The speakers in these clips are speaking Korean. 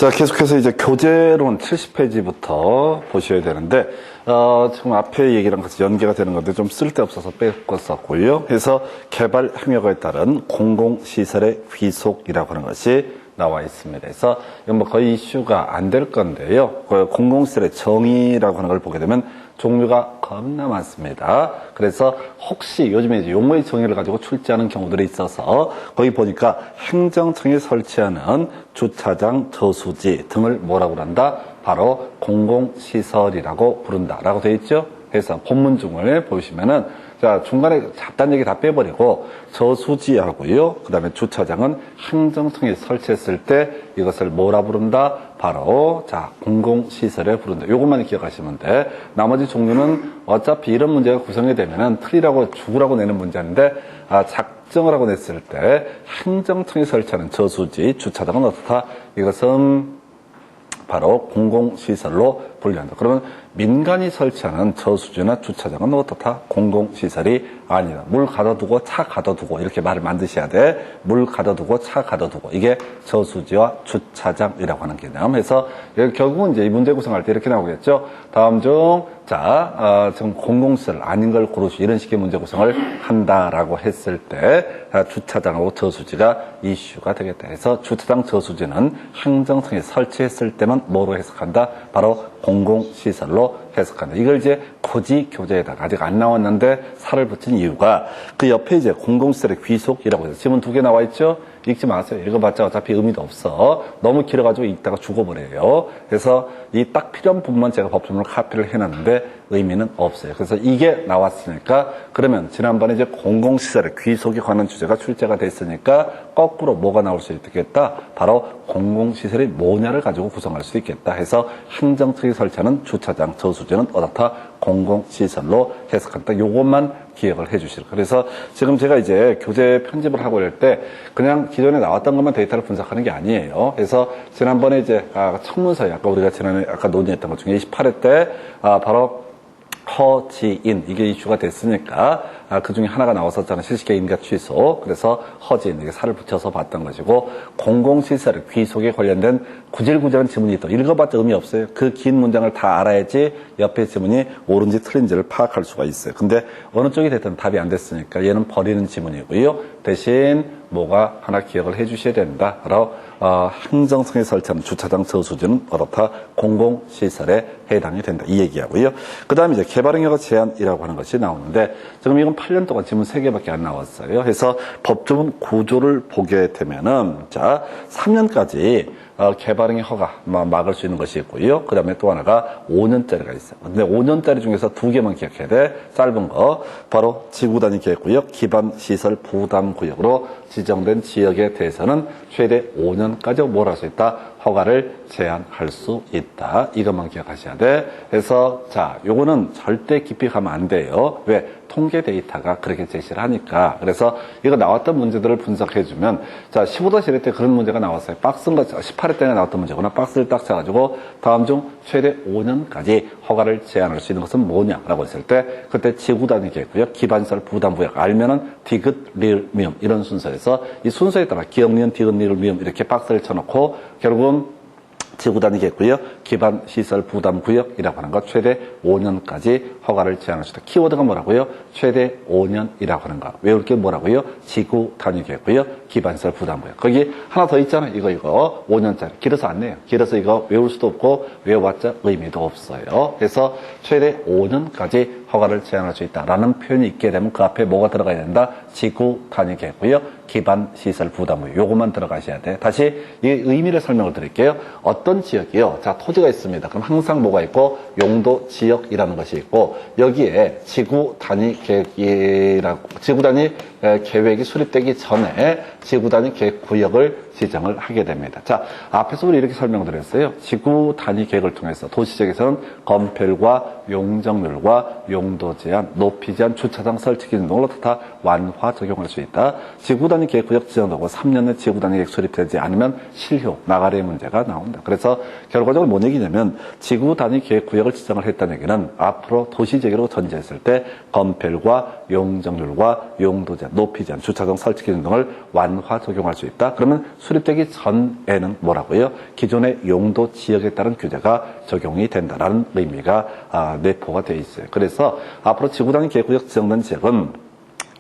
자, 계속해서 이제 교재론 70페이지부터 보셔야 되는데, 지금 앞에 얘기랑 같이 연계가 되는 건데 좀 쓸데없어서 뺐었고요. 그래서 개발 행위에 따른 공공시설의 귀속이라고 하는 것이 나와 있습니다. 그래서 이건 뭐 거의 이슈가 안 될 건데요. 그 공공시설의 정의라고 하는 걸 보게 되면 종류가 겁나 많습니다. 그래서 혹시 요즘에 이제 용어의 정의를 가지고 출제하는 경우들이 있어서 거기 보니까 행정청이 설치하는 주차장, 저수지 등을 뭐라고 한다? 바로 공공시설이라고 부른다라고 되어 있죠. 그래서 본문 중을 보시면은 자, 중간에 잡다한 얘기 다 빼버리고 저수지하고요. 그 다음에 주차장은 행정청이 설치했을 때 이것을 뭐라 부른다? 바로 자 공공시설에 부른다. 요것만 기억하시면 돼. 나머지 종류는 어차피 이런 문제가 구성이 되면은 틀리라고 죽으라고 내는 문제인데 작정을 하고 냈을 때 행정청이 설치하는 저수지, 주차장은 어떻다? 이것은 바로 공공시설로 분류한다. 그러면 민간이 설치하는 저수지나 주차장은 어떻다? 공공시설이 아니다. 물 가둬두고 차 가둬두고 이렇게 말을 만드셔야 돼. 물 가둬두고 차 가둬두고 이게 저수지와 주차장이라고 하는 개념. 그래서 결국은 이제 이 문제 구성할 때 이렇게 나오겠죠. 다음 중 지금 공공시설 아닌 걸 고르시 이런 식의 문제 구성을 한다라고 했을 때 주차장하고 저수지가 이슈가 되겠다. 해서 주차장, 저수지는 행정청이 설치했을 때만 뭐로 해석한다? 바로 공공시설로 해석한다. 이걸 이제 고지 교재에다가 아직 안 나왔는데 살을 붙인 이유가 그 옆에 이제 공공시설의 귀속이라고 해서 지문 2개 나와 있죠? 읽지 마세요. 읽어봤자 어차피 의미도 없어. 너무 길어가지고 읽다가 죽어버려요. 그래서 이 딱 필요한 부분만 제가 법조문을 카피를 해놨는데 의미는 없어요. 그래서 이게 나왔으니까 그러면 지난번에 이제 공공시설의 귀속에 관한 주제가 출제가 됐으니까 거꾸로 뭐가 나올 수 있겠다? 바로 공공시설이 뭐냐를 가지고 구성할 수 있겠다 해서 행정청이 설치하는 주차장, 저수지는 어떻다? 공공시설로 해석한다. 요것만 기억을 해 주실. 그래서 지금 제가 이제 교재 편집을 하고 이럴 때 그냥 기존에 나왔던 것만 데이터를 분석하는 게 아니에요. 그래서 지난번에 이제 청문서에 아까 우리가 지난해 아까 논의했던 것 중에 28회 때 바로 허지인 이게 이슈가 됐으니까 그 중에 하나가 나왔었잖아요. 실시계 인가 취소. 그래서 허지인 이게 살을 붙여서 봤던 것이고 공공시설 귀속에 관련된 구질구질한 지문이 또 읽어봤자 의미 없어요. 그 긴 문장을 다 알아야지 옆에 지문이 옳은지 틀린지를 파악할 수가 있어요. 근데 어느 쪽이 됐든 답이 안 됐으니까 얘는 버리는 지문이고요. 대신 뭐가 하나 기억을 해 주셔야 된다. 바로 행정청이 설치하는 주차장, 저수지는 어떻다? 공공시설에 해당이 된다. 이 얘기하고요. 그 다음에 이제 개발행위가 제한이라고 하는 것이 나오는데 지금 이건 8년 동안 지문 3개밖에 안 나왔어요. 그래서 법조문 구조를 보게 되면은 자 3년까지 개발행위 허가 막을 수 있는 것이 있고요. 그 다음에 또 하나가 5년짜리가 있어요. 근데 5년짜리 중에서 2개만 기억해야 돼. 짧은 거 바로 지구단위 계획구역, 기반시설 부담구역으로 지정된 지역에 대해서는 최대 5년까지 뭘 할 수 있다? 허가를 제한할 수 있다. 이것만 기억하셔야 돼. 그래서 자, 요거는 절대 깊이 가면 안 돼요. 왜? 통계 데이터가 그렇게 제시를 하니까. 그래서 이거 나왔던 문제들을 분석해주면 자, 15-1회 때 그런 문제가 나왔어요. 박스인가 18회 때 나왔던 문제구나. 박스를 딱 짜가지고 다음 중 최대 5년까지 허가를 제한할 수 있는 것은 뭐냐라고 했을 때 그때 지구단위 계획구역, 기반시설 부담구역 알면은 디귿, 리을, 미음 이런 순서에서 이 순서에 따라 기억, 니은, 디귿, 리을, 미음 이렇게 박스를 쳐놓고 결국은 지구단위 계획구역, 기반시설 부담구역이라고 하는 것 최대 5년까지 허가를 제한할 수 있다. 키워드가 뭐라고요? 최대 5년이라고 하는 거. 외울 게 뭐라고요? 지구단위 계획구역, 기반시설 부담구역. 거기 하나 더 있잖아요. 이거 5년짜리. 길어서 안 내요. 길어서 이거 외울 수도 없고 외워봤자 의미도 없어요. 그래서 최대 5년까지 허가를 제한할 수 있다라는 표현이 있게 되면 그 앞에 뭐가 들어가야 된다? 지구단위 계획구역, 기반시설 부담구역. 요것만 들어가셔야 돼. 다시 이 의미를 설명을 드릴게요. 어떤 지역이요? 자, 토지가 있습니다. 그럼 항상 뭐가 있고 용도 지역이라는 것이 있고 여기에 지구단위 계획이 수립되기 전에 지구단위 계획 구역을 지정을 하게 됩니다. 자, 앞에서 우리 이렇게 설명드렸어요. 지구단위 계획을 통해서 도시지역에서는 건폐율과 용적률과 용도 제한, 높이 제한, 주차장 설치 기준 등을 다 완화 적용할 수 있다. 지구단위 계획 구역 지정되고 3년 내 지구단위 계획 수립되지 않으면 실효, 나가리의 문제가 나온다. 그래서 결과적으로 뭔 얘기냐면 지구단위 계획 구역을 지정을 했다는 얘기는 앞으로 도시지역으로 전제했을 때 건폐율과 용적률과 용도 제한, 높이 제한, 주차장 설치 기준 등을 완화 적용할 수 있다. 그러면 수립되기 전에는 뭐라고요? 기존의 용도 지역에 따른 규제가 적용이 된다라는 의미가 내포가 되어 있어요. 그래서 앞으로 지구단위 계획구역 지정된 지역은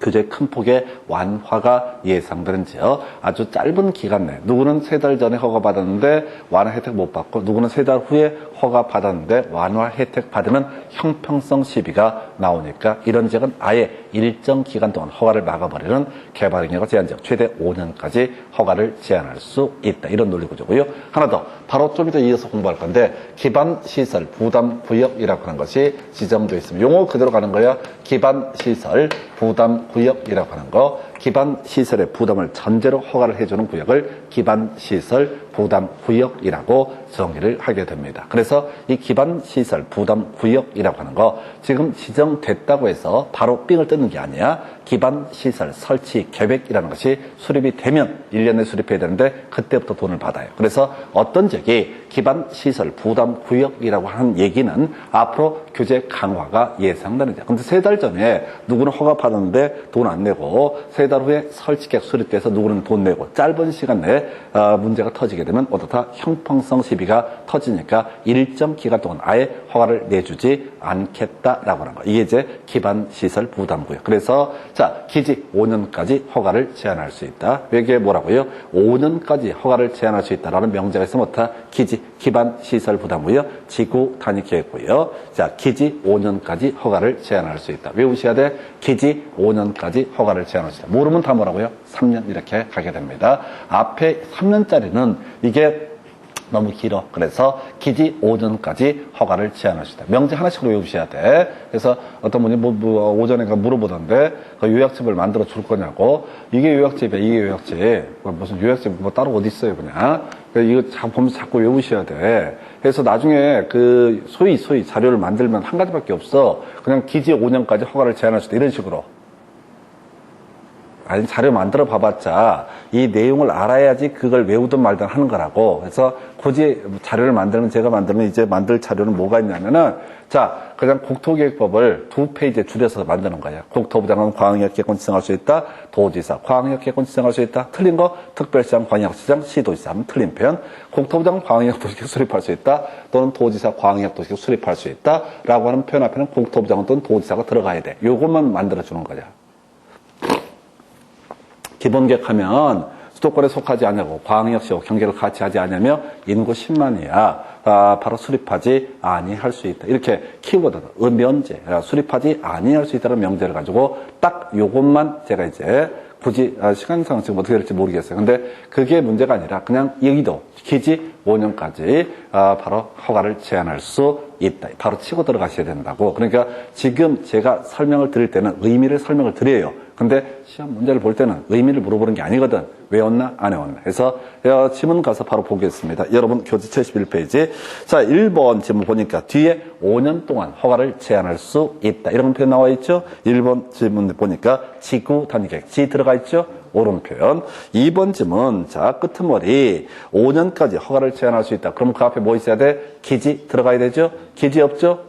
규제 큰 폭의 완화가 예상되는 지역, 아주 짧은 기간 내 누구는 3달 전에 허가받았는데 완화 혜택 못 받고 누구는 3달 후에 허가받았는데 완화 혜택 받으면 형평성 시비가 나오니까 이런 지역은 아예 일정 기간 동안 허가를 막아버리는 개발 행위가 제한 지역 최대 5년까지 허가를 제한할 수 있다. 이런 논리구조고요. 하나 더 바로 좀 이따 이어서 공부할 건데 기반시설 부담구역이라고 하는 것이 지정되어 있습니다. 용어 그대로 가는 거야. 기반시설 부담구역이라고 하는 거, 기반시설의 부담을 전제로 허가를 해주는 구역을 기반시설 부담구역이라고 정의를 하게 됩니다. 그래서 이 기반시설 부담구역이라고 하는 거 지금 지정됐다고 해서 바로 삥을 뜯는 게 아니야. 기반시설 설치 계획이라는 것이 수립이 되면 1년 내에 수립해야 되는데 그때부터 돈을 받아요. 그래서 어떤 지역이 기반시설 부담구역이라고 하는 얘기는 앞으로 규제 강화가 예상되는 지역. 근데 3달 전에 누구는 허가 받았는데 돈 안 내고 3달 후에 설치 계획 수립돼서 누구는 돈 내고 짧은 시간 내에 문제가 터지게 되면 어떻다? 형평성 시비가 터지니까 일정 기간 동안 아예 허가를 내주지 않겠다라고 하는 거. 이게 이제 기반시설 부담구역. 그래서 자, 기지 5년까지 허가를 제한할 수 있다. 이게 뭐라고요? 5년까지 허가를 제한할 수 있다라는 명제가 있으면 어떻다? 기지 기반시설 부담구역 지구 단위 계획구역. 자, 기지 5년까지 허가를 제한할 수 있다. 외우셔야 돼. 기지 5년까지 허가를 제한할 수 있다. 모르면 다 뭐라고요? 3년 이렇게 가게 됩니다. 앞에 3년짜리는 이게 너무 길어. 그래서 기지 5년까지 허가를 제한할 수 있다. 명제 하나씩으로 외우셔야 돼. 그래서 어떤 분이 오전에 물어보던데 그 요약집을 만들어 줄 거냐고. 이게 요약집이야. 이게 요약집. 무슨 요약집 뭐 따로 어디 있어요 그냥. 이거 보면서 자꾸 외우셔야 돼. 그래서 나중에 그 소위 자료를 만들면 한 가지밖에 없어. 그냥 기지 5년까지 허가를 제한할 수 있다. 이런 식으로. 아니, 자료 만들어 봐봤자 이 내용을 알아야지 그걸 외우든 말든 하는 거라고. 그래서 굳이 자료를 만들면 제가 만들면 이제 만들 자료는 뭐가 있냐면은 자, 그냥 국토계획법을 2페이지에 줄여서 만드는 거야. 국토부 장관 광역계획권 지정할 수 있다. 도지사 광역계획권 지정할 수 있다. 틀린 거 특별시장 광역시장 시도지사 하면 틀린 표현. 국토부 장관 광역도시계획 수립할 수 있다. 또는 도지사 광역도시계획 수립할 수 있다. 라고 하는 표현 앞에는 국토부 장관 또는 도지사가 들어가야 돼. 요것만 만들어주는 거야. 기본계획하면 수도권에 속하지 않냐고 광역시하고 경계를 같이 하지 않냐며 인구 10만이야. 바로 수립하지 아니할 수 있다. 이렇게 키워드 면제 수립하지 아니할 수 있다는 명제를 가지고 딱 요것만 제가 이제 굳이 시간상 지금 어떻게 될지 모르겠어요. 근데 그게 문제가 아니라 그냥 여기도 기지 5년까지 바로 허가를 제한할 수 있다. 바로 치고 들어가셔야 된다고. 그러니까 지금 제가 설명을 드릴 때는 의미를 설명을 드려요. 근데 시험 문제를 볼 때는 의미를 물어보는 게 아니거든. 외웠나? 안 외웠나? 그래서 지문 가서 바로 보겠습니다. 여러분 교재 71페이지. 자, 1번 지문 보니까 뒤에 5년 동안 허가를 제한할 수 있다. 이런 표현 나와 있죠? 1번 지문 보니까 지구 단위 계획. 지 들어가 있죠? 옳은 표현. 2번 지문. 자, 끄트머리. 5년까지 허가를 제한할 수 있다. 그럼 그 앞에 뭐 있어야 돼? 기지 들어가야 되죠? 기지 없죠?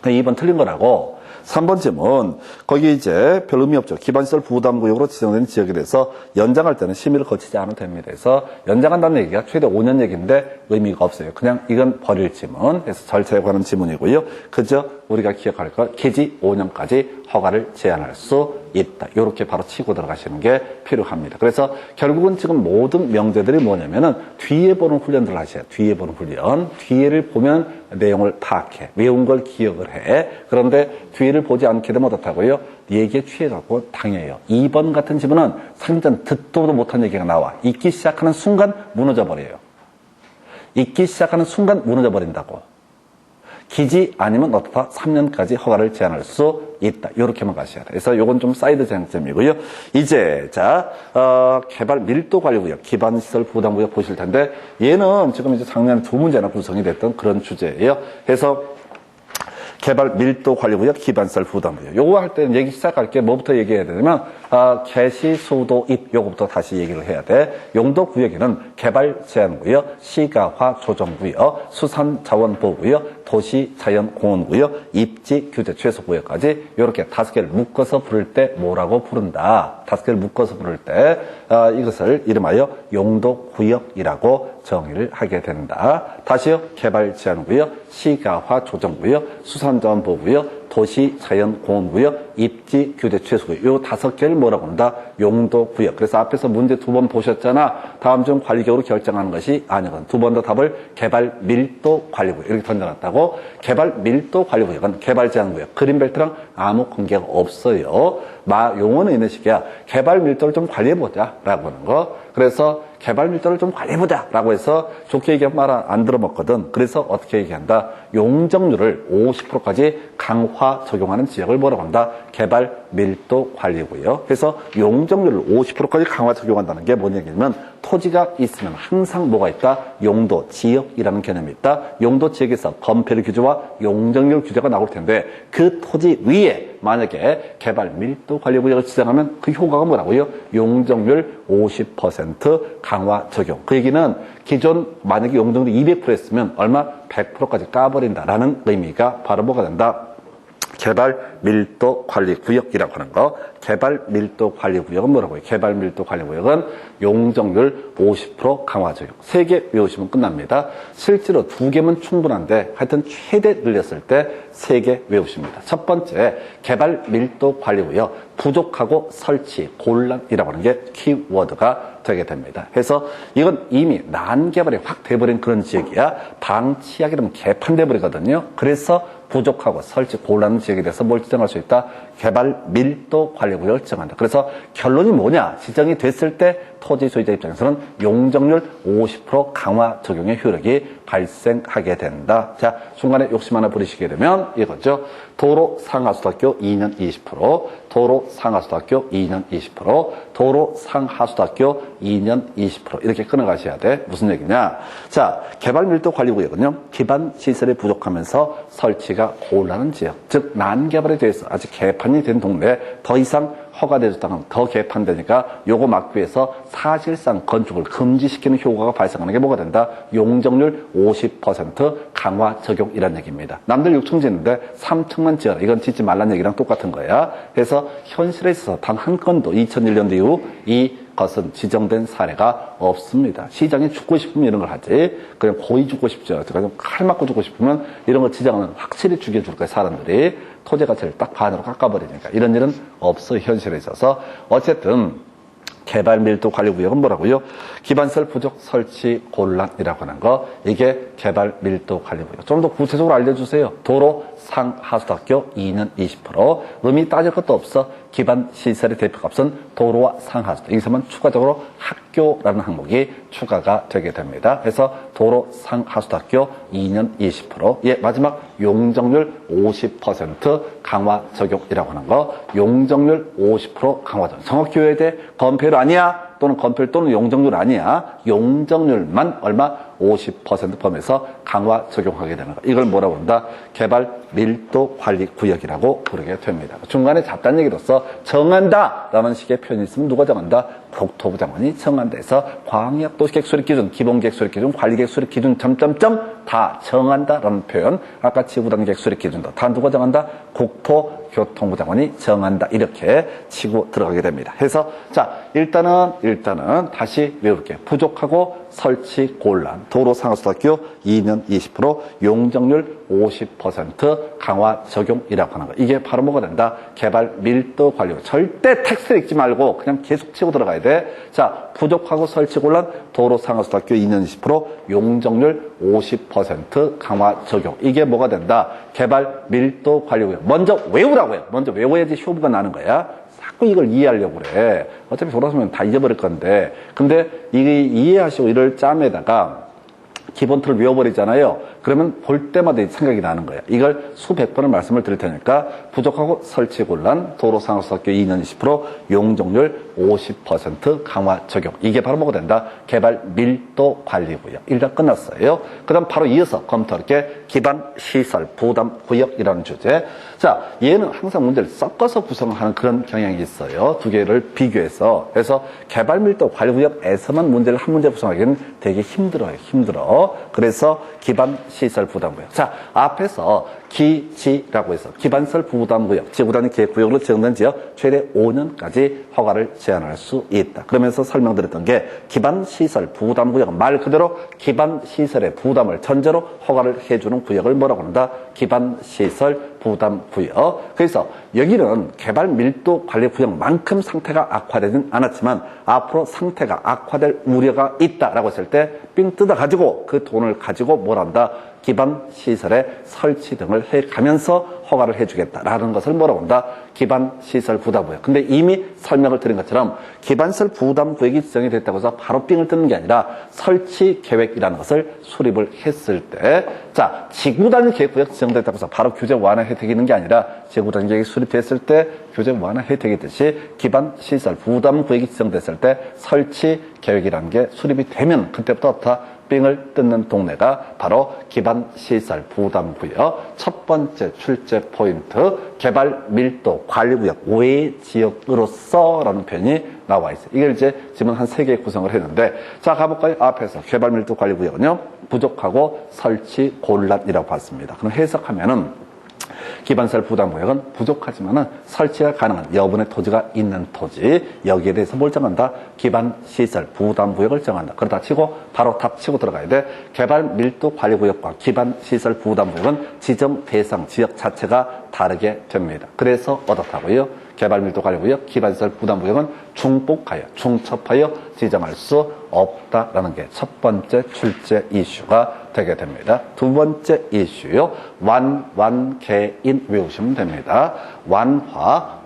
2번 틀린 거라고. 3번 지문. 거기 이제 별 의미 없죠. 기반시설 부담구역으로 지정된 지역에 대해서 연장할 때는 심의를 거치지 않아도 됩니다. 그래서 연장한다는 얘기가 최대 5년 얘기인데 의미가 없어요. 그냥 이건 버릴 지문. 그래서 절차에 관한 지문이고요. 그저 우리가 기억할 것, 기지 5년까지 허가를 제한할 수 있다. 이렇게 바로 치고 들어가시는 게 필요합니다. 그래서 결국은 지금 모든 명제들이 뭐냐면은 뒤에 보는 훈련들을 하셔야 돼요. 뒤에 보는 훈련. 뒤에를 보면 내용을 파악해. 외운 걸 기억을 해. 그런데 뒤에를 보지 않게 되면 어떻다고요? 얘기에 취해갖고 당해요. 2번 같은 지문은 상전 듣도 못한 얘기가 나와. 읽기 시작하는 순간 무너져 버려요. 읽기 시작하는 순간 무너져 버린다고. 기지 아니면 어떻다? 3년까지 허가를 제한할 수 있다. 요렇게만 가셔야 돼. 그래서 요건 좀 사이드 장점이고요. 이제 자 개발 밀도 관리구역 기반시설 부담구역 보실 텐데 얘는 지금 이제 작년에 2문제나 구성이 됐던 그런 주제예요. 그래서 개발 밀도 관리구역 기반시설 부담구역. 요거 할 때는 얘기 시작할게. 뭐부터 얘기해야 되냐면 개시 수도 입 요거부터 다시 얘기를 해야 돼. 용도 구역에는 개발 제한구역, 시가화 조정구역, 수산 자원 보호구역, 도시자연공원구역, 입지규제 최소구역까지 이렇게 5개를 묶어서 부를 때 뭐라고 부른다. 5개를 묶어서 부를 때 이것을 이름하여 용도구역이라고 정의를 하게 된다. 다시요. 개발제한구역, 시가화조정구역, 수산자원보호구역, 도시자연공원구역, 입지규제 최소구역 이 5개를 뭐라고 한다? 용도구역. 그래서 앞에서 문제 2번 보셨잖아. 다음 중 관리적으로 결정하는 것이 아니거든. 2번 더 답을 개발밀도관리구역 이렇게 던져놨다고. 개발밀도관리구역은 개발제한구역, 그린벨트랑 아무 관계가 없어요. 용어는 이런 식이야. 개발밀도를 좀 관리해보자 라고 하는 거. 그래서 개발밀도를 좀 관리해보자 라고 해서 좋게 얘기하면 말 안 들어먹거든. 그래서 어떻게 얘기한다? 용적률을 50%까지 강화 적용하는 지역을 뭐라고 한다? 개발밀도관리구역. 그래서 용적률을 50%까지 강화 적용한다는 게 뭔 얘기냐면 토지가 있으면 항상 뭐가 있다? 용도, 지역이라는 개념이 있다. 용도 지역에서 건폐율 규제와 용적률 규제가 나올 텐데 그 토지 위에 만약에 개발밀도관리구역을 지정하면 그 효과가 뭐라고요? 용적률 50% 강화 적용. 그 얘기는 기존 만약에 용적률이 200% 했으면 얼마? 100%까지 까버린다라는 의미가 바로 뭐가 된다? 개발밀도관리구역이라고 하는 거. 개발밀도관리구역은 뭐라고요? 개발밀도관리구역은 용적률 50% 강화 적용. 3개 외우시면 끝납니다. 실제로 2개면 충분한데 하여튼 최대 늘렸을 때 3개 외우십니다. 첫 번째, 개발밀도관리구역 부족하고 설치 곤란이라고 하는 게 키워드가 되게 됩니다. 그래서 이건 이미 난개발이 확 돼버린 그런 지역이야. 방치하게 되면 개판돼 버리거든요. 그래서 부족하고 설치 곤란한 지역에 대해서 뭘 지정할 수 있다? 개발밀도관리구역을 지정한다. 그래서 결론이 뭐냐? 지정이 됐을 때 토지 소유자 입장에서는 용적률 50% 강화 적용의 효력이 발생하게 된다. 자, 중간에 욕심 하나 부리시게 되면 이거죠. 도로 상하수도학교 2년 20%, 도로 상하수도학교 2년 20%, 도로 상하수도학교 2년 20% 이렇게 끊어가셔야 돼. 무슨 얘기냐? 자, 개발밀도관리구역은요. 기반 시설이 부족하면서 설치가 곤란한 지역, 즉 난개발에 대해서 아직 개판이 된 동네에 더 이상 허가되었다면 더 개판되니까 요거 막기 위해서 사실상 건축을 금지시키는 효과가 발생하는 게 뭐가 된다? 용적률 50% 강화 적용이라는 얘기입니다. 남들 6층 짓는데 3층만 지어라. 이건 짓지 말라는 얘기랑 똑같은 거야. 그래서 현실에 있어서 단 한 건도 2001년도 이후 이것은 지정된 사례가 없습니다. 시장이 죽고 싶으면 이런 걸 하지. 그냥 고이 죽고 싶죠. 그러니까 칼 맞고 죽고 싶으면 이런 거 지정은 확실히 죽여줄 거예요. 사람들이. 토지 가치를 딱 반으로 깎아버리니까. 이런 일은 없어요. 현실에 있어서. 어쨌든 개발밀도관리구역은 뭐라고요? 기반시설 부족 설치 곤란이라고 하는 거. 이게 개발밀도관리구역. 좀 더 구체적으로 알려주세요. 도로 상하수도학교 2년 20%. 의미 따질 것도 없어. 기반시설의 대표값은 도로와 상하수도. 여기서만 추가적으로 학교라는 항목이 추가가 되게 됩니다. 그래서 도로 상하수도학교 2년 20%. 예, 마지막 용적률 50% 강화 적용이라고 하는 거. 용적률 50% 강화 적용. 정확히 외워야 돼. 건폐율 아니야. 또는 건폐율 또는 용적률 아니야. 용적률만 얼마? 50% 범위에서 강화 적용하게 되는 거. 이걸 뭐라고 한다? 개발밀도관리구역이라고 부르게 됩니다. 중간에 잡다한 얘기로서 정한다라는 식의 표현이 있으면 누가 정한다? 국토부 장관이 정한다 해서 광역도시계획 수립 기준, 기본계획 수립 기준, 관리계획 수립 기준 다 정한다라는 표현. 아까 지구단계획 수립 기준도 다 누가 정한다? 국토교통부 장관이 정한다. 이렇게 치고 들어가게 됩니다. 해서 자, 일단은 다시 외울게. 부족하고 설치 곤란. 도로 상하수도학교 2년 20%, 용적률 50% 강화 적용이라고 하는 거. 이게 바로 뭐가 된다? 개발밀도관리. 절대 텍스트 읽지 말고 그냥 계속 치고 들어가야 돼. 자, 부족하고 설치 곤란. 도로 상하수도학교 2년 20%, 용적률 50% 강화 적용. 이게 뭐가 된다? 개발밀도관리구역. 먼저 외우라고요. 먼저 외워야지 효부가 나는 거야. 자꾸 이걸 이해하려고 그래. 어차피 돌아서면 다 잊어버릴 건데. 근데 이해하시고 이를 짬에다가 기본 틀을 외워버리잖아요. 그러면 볼 때마다 생각이 나는 거야. 이걸 수백 번을 말씀을 드릴 테니까 부족하고 설치 곤란, 도로 상하수도학교 2년 20%, 용적률 50% 강화 적용. 이게 바로 뭐가 된다? 개발밀도관리구역. 일단 끝났어요. 그 다음 바로 이어서 검토할게 기반시설 부담구역이라는 주제. 자, 얘는 항상 문제를 섞어서 구성하는 그런 경향이 있어요. 두 개를 비교해서. 그래서 개발밀도관리구역에서만 문제를 한 문제 구성하기는 되게 힘들어요. 거예요. 그래서 기반시설 부담구역. 자, 앞에서 기지라고 해서 기반시설 부담구역, 지구단위 계획구역으로 지정된 지역 최대 5년까지 허가를 제한할 수 있다. 그러면서 설명드렸던 게 기반시설 부담구역, 말 그대로 기반시설의 부담을 전제로 허가를 해주는 구역을 뭐라고 한다? 기반시설 부담구역. 그래서 여기는 개발 밀도 관리 구역만큼 상태가 악화되진 않았지만 앞으로 상태가 악화될 우려가 있다라고 했을 때 삥 뜯어가지고 그 돈을 가지고 뭘 한다? 기반시설의 설치 등을 해가면서 허가를 해주겠다라는 것을 뭐라고 한다? 기반시설 부담구역. 근데 이미 설명을 드린 것처럼 기반시설 부담구역이 지정이 됐다고 해서 바로 삥을 뜯는 게 아니라 설치 계획이라는 것을 수립을 했을 때, 자, 지구단위 계획구역 지정됐다고 해서 바로 규제 완화 혜택이 있는 게 아니라 지구단위 계획이 수립됐을 때 규제 완화 혜택이 있듯이 기반시설 부담구역이 지정됐을 때 설치 계획이라는 게 수립이 되면 그때부터 삥을 뜯는 동네가 바로 기반시설 부담구역. 첫 번째 출제 포인트, 개발 밀도 관리구역 외 지역으로서 라는 표현이 나와 있어요. 이걸 이제 지금 한 3개 구성을 했는데, 자, 가볼까요? 앞에서 개발 밀도 관리구역은요, 부족하고 설치 곤란이라고 봤습니다. 그럼 해석하면은 기반시설 부담구역은 부족하지만은 설치가 가능한 여분의 토지가 있는 토지, 여기에 대해서 뭘 정한다? 기반시설 부담구역을 정한다. 그러다 치고 바로 답 치고 들어가야 돼. 개발 밀도 관리구역과 기반시설 부담구역은 지정 대상 지역 자체가 다르게 됩니다. 그래서 어떻다고요? 개발 밀도 관리구역, 기반시설 부담구역은 중복하여, 중첩하여 지정할 수 없다라는 게 첫 번째 출제 이슈가 되게 됩니다. 두 번째 이슈요. 완개인 외우시면 됩니다. 완화,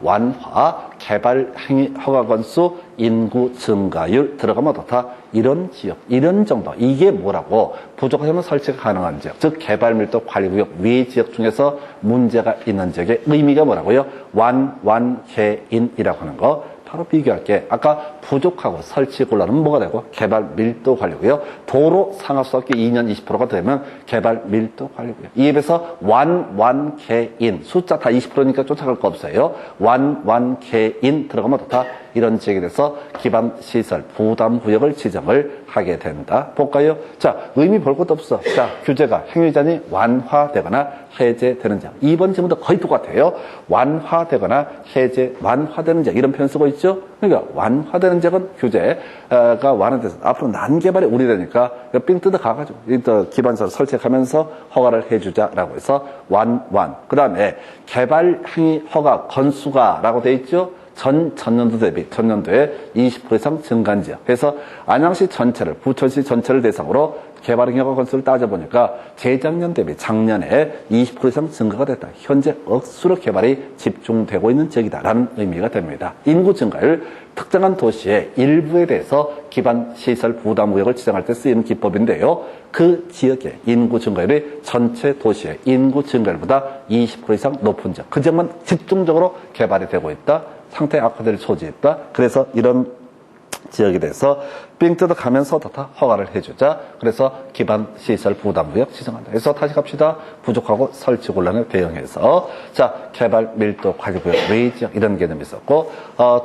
개발 행위 허가 건수, 인구 증가율 들어가면 어떻다? 이런 지역, 이런 정도. 이게 뭐라고? 부족하면 설치가 가능한 지역, 즉 개발 밀도 관리구역 외 지역 중에서 문제가 있는 지역의 의미가 뭐라고요? 완개인이라고 하는 거. 바로 비교할게. 아까 부족하고 설치 곤란은 뭐가 되고? 개발 밀도 관리구역. 도로 상하수학교 2년 20%가 되면 개발 밀도 관리구역. 이에 비해서 완개인. 숫자 다 20%니까 쫓아갈 거 없어요. 완개인 들어가면 어떻다? 이런 지역에 대해서 기반시설 부담구역을 지정을 하게 된다. 볼까요? 자, 의미 볼 것도 없어. 자, 규제가 행위자니 완화되거나 해제되는 지역. 2번 질문도 거의 똑같아요. 완화되거나 완화되는 지역. 이런 표현 쓰고 있죠? 그러니까 완화되는 지역은 규제가 완화돼서 앞으로 난개발이 우려되니까 삥 뜯어 가가지고 기반시설 설치하면서 허가를 해주자라고 해서 그 다음에 개발 행위 허가 건수가 라고 돼 있죠? 전년도 대비 전년도에 20% 이상 증가한 지역. 그래서 안양시 전체를, 부천시 전체를 대상으로 개발 허가 건수를 따져보니까 재작년 대비 작년에 20% 이상 증가가 됐다. 현재 억수로 개발이 집중되고 있는 지역이다라는 의미가 됩니다. 인구 증가율, 특정한 도시의 일부에 대해서 기반시설 부담구역을 지정할 때 쓰이는 기법인데요. 그 지역의 인구 증가율이 전체 도시의 인구 증가율보다 20% 이상 높은 지역. 그 지역만 집중적으로 개발이 되고 있다. 상태 악화될 소지가 있다. 그래서 이런 지역에 대해서 삥 뜯어가면서 허가를 해주자. 그래서 기반시설 부담구역 지정한다. 그래서 다시 갑시다. 부족하고 설치 곤란에 대응해서, 자, 개발 밀도 관리구역 외 지역 이런 개념이 있었고,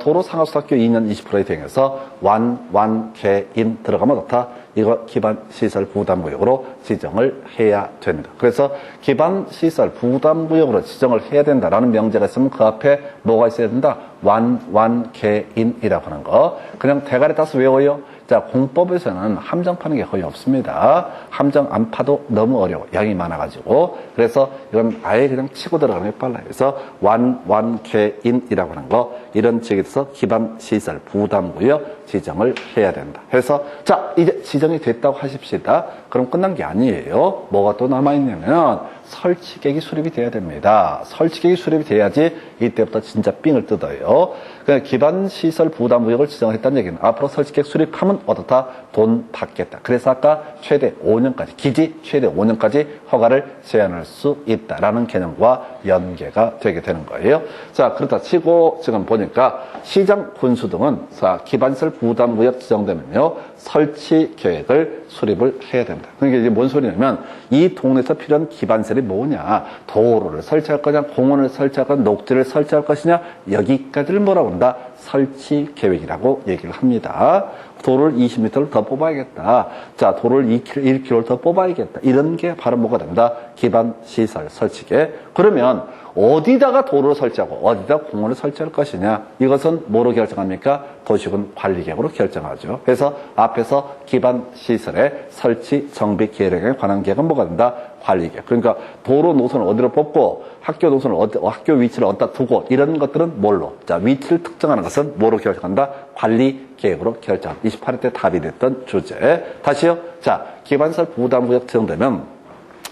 도로 상하수학교 2년 20%에 대응해서 완개인 들어가면 어떻다? 이거 기반시설 부담구역으로 지정을 해야 된다. 그래서 기반시설 부담구역으로 지정을 해야 된다라는 명제가 있으면 그 앞에 뭐가 있어야 된다? 완개인이라고 하는 거. 그냥 대가리 따서 외워요. 자, 공법에서는 함정 파는 게 거의 없습니다. 함정 안 파도 너무 어려워. 양이 많아가지고. 그래서 이건 아예 그냥 치고 들어가는 게 빨라요. 그래서 완개인이라고 하는 거, 이런 지역에 대해서 기반시설 부담구역 지정을 해야 된다. 그래서 자, 이제 지정이 됐다고 하십시다. 그럼 끝난 게 아니에요. 뭐가 또 남아있냐면 설치 계획이 수립이 돼야 됩니다. 설치 계획이 수립이 돼야지 이때부터 진짜 삥을 뜯어요. 그러니까 기반시설 부담구역을 지정했다는 얘기는 앞으로 설치 계획 수립하면 어떻다? 돈 받겠다. 그래서 아까 최대 5년까지, 기지 최대 5년까지 허가를 제한할 수 있다라는 개념과 연계가 되게 되는 거예요. 자, 그렇다 치고 지금 보니까 시장 군수 등은 기반시설 부담구역 지정되면요, 설치 계획을 수립을 해야 된다. 그러니까 이게 뭔 소리냐면 이 동네에서 필요한 기반시설이 뭐냐? 도로를 설치할 거냐? 공원을 설치할 거냐? 녹지를 설치할 것이냐? 여기까지를 뭐라고 한다? 설치 계획이라고 얘기를 합니다. 도로를 20m를 더 뽑아야겠다. 자, 도로를 1km를 더 뽑아야겠다. 이런 게 바로 뭐가 된다? 기반시설 설치계. 그러면 어디다가 도로를 설치하고 어디다 공원을 설치할 것이냐, 이것은 뭐로 결정합니까? 도시군 관리계획으로 결정하죠. 그래서 앞에서 기반시설의 설치 정비 계획에 관한 계획은 뭐가 된다? 관리계획. 그러니까 도로 노선을 어디로 뽑고 학교 노선을 학교 위치를 어디다 두고 이런 것들은 뭘로? 자, 위치를 특정하는 것은 뭐로 결정한다? 관리계획으로 결정한다. 28회 때 답이 됐던 주제. 다시요. 자, 기반시설 부담구역 지정되면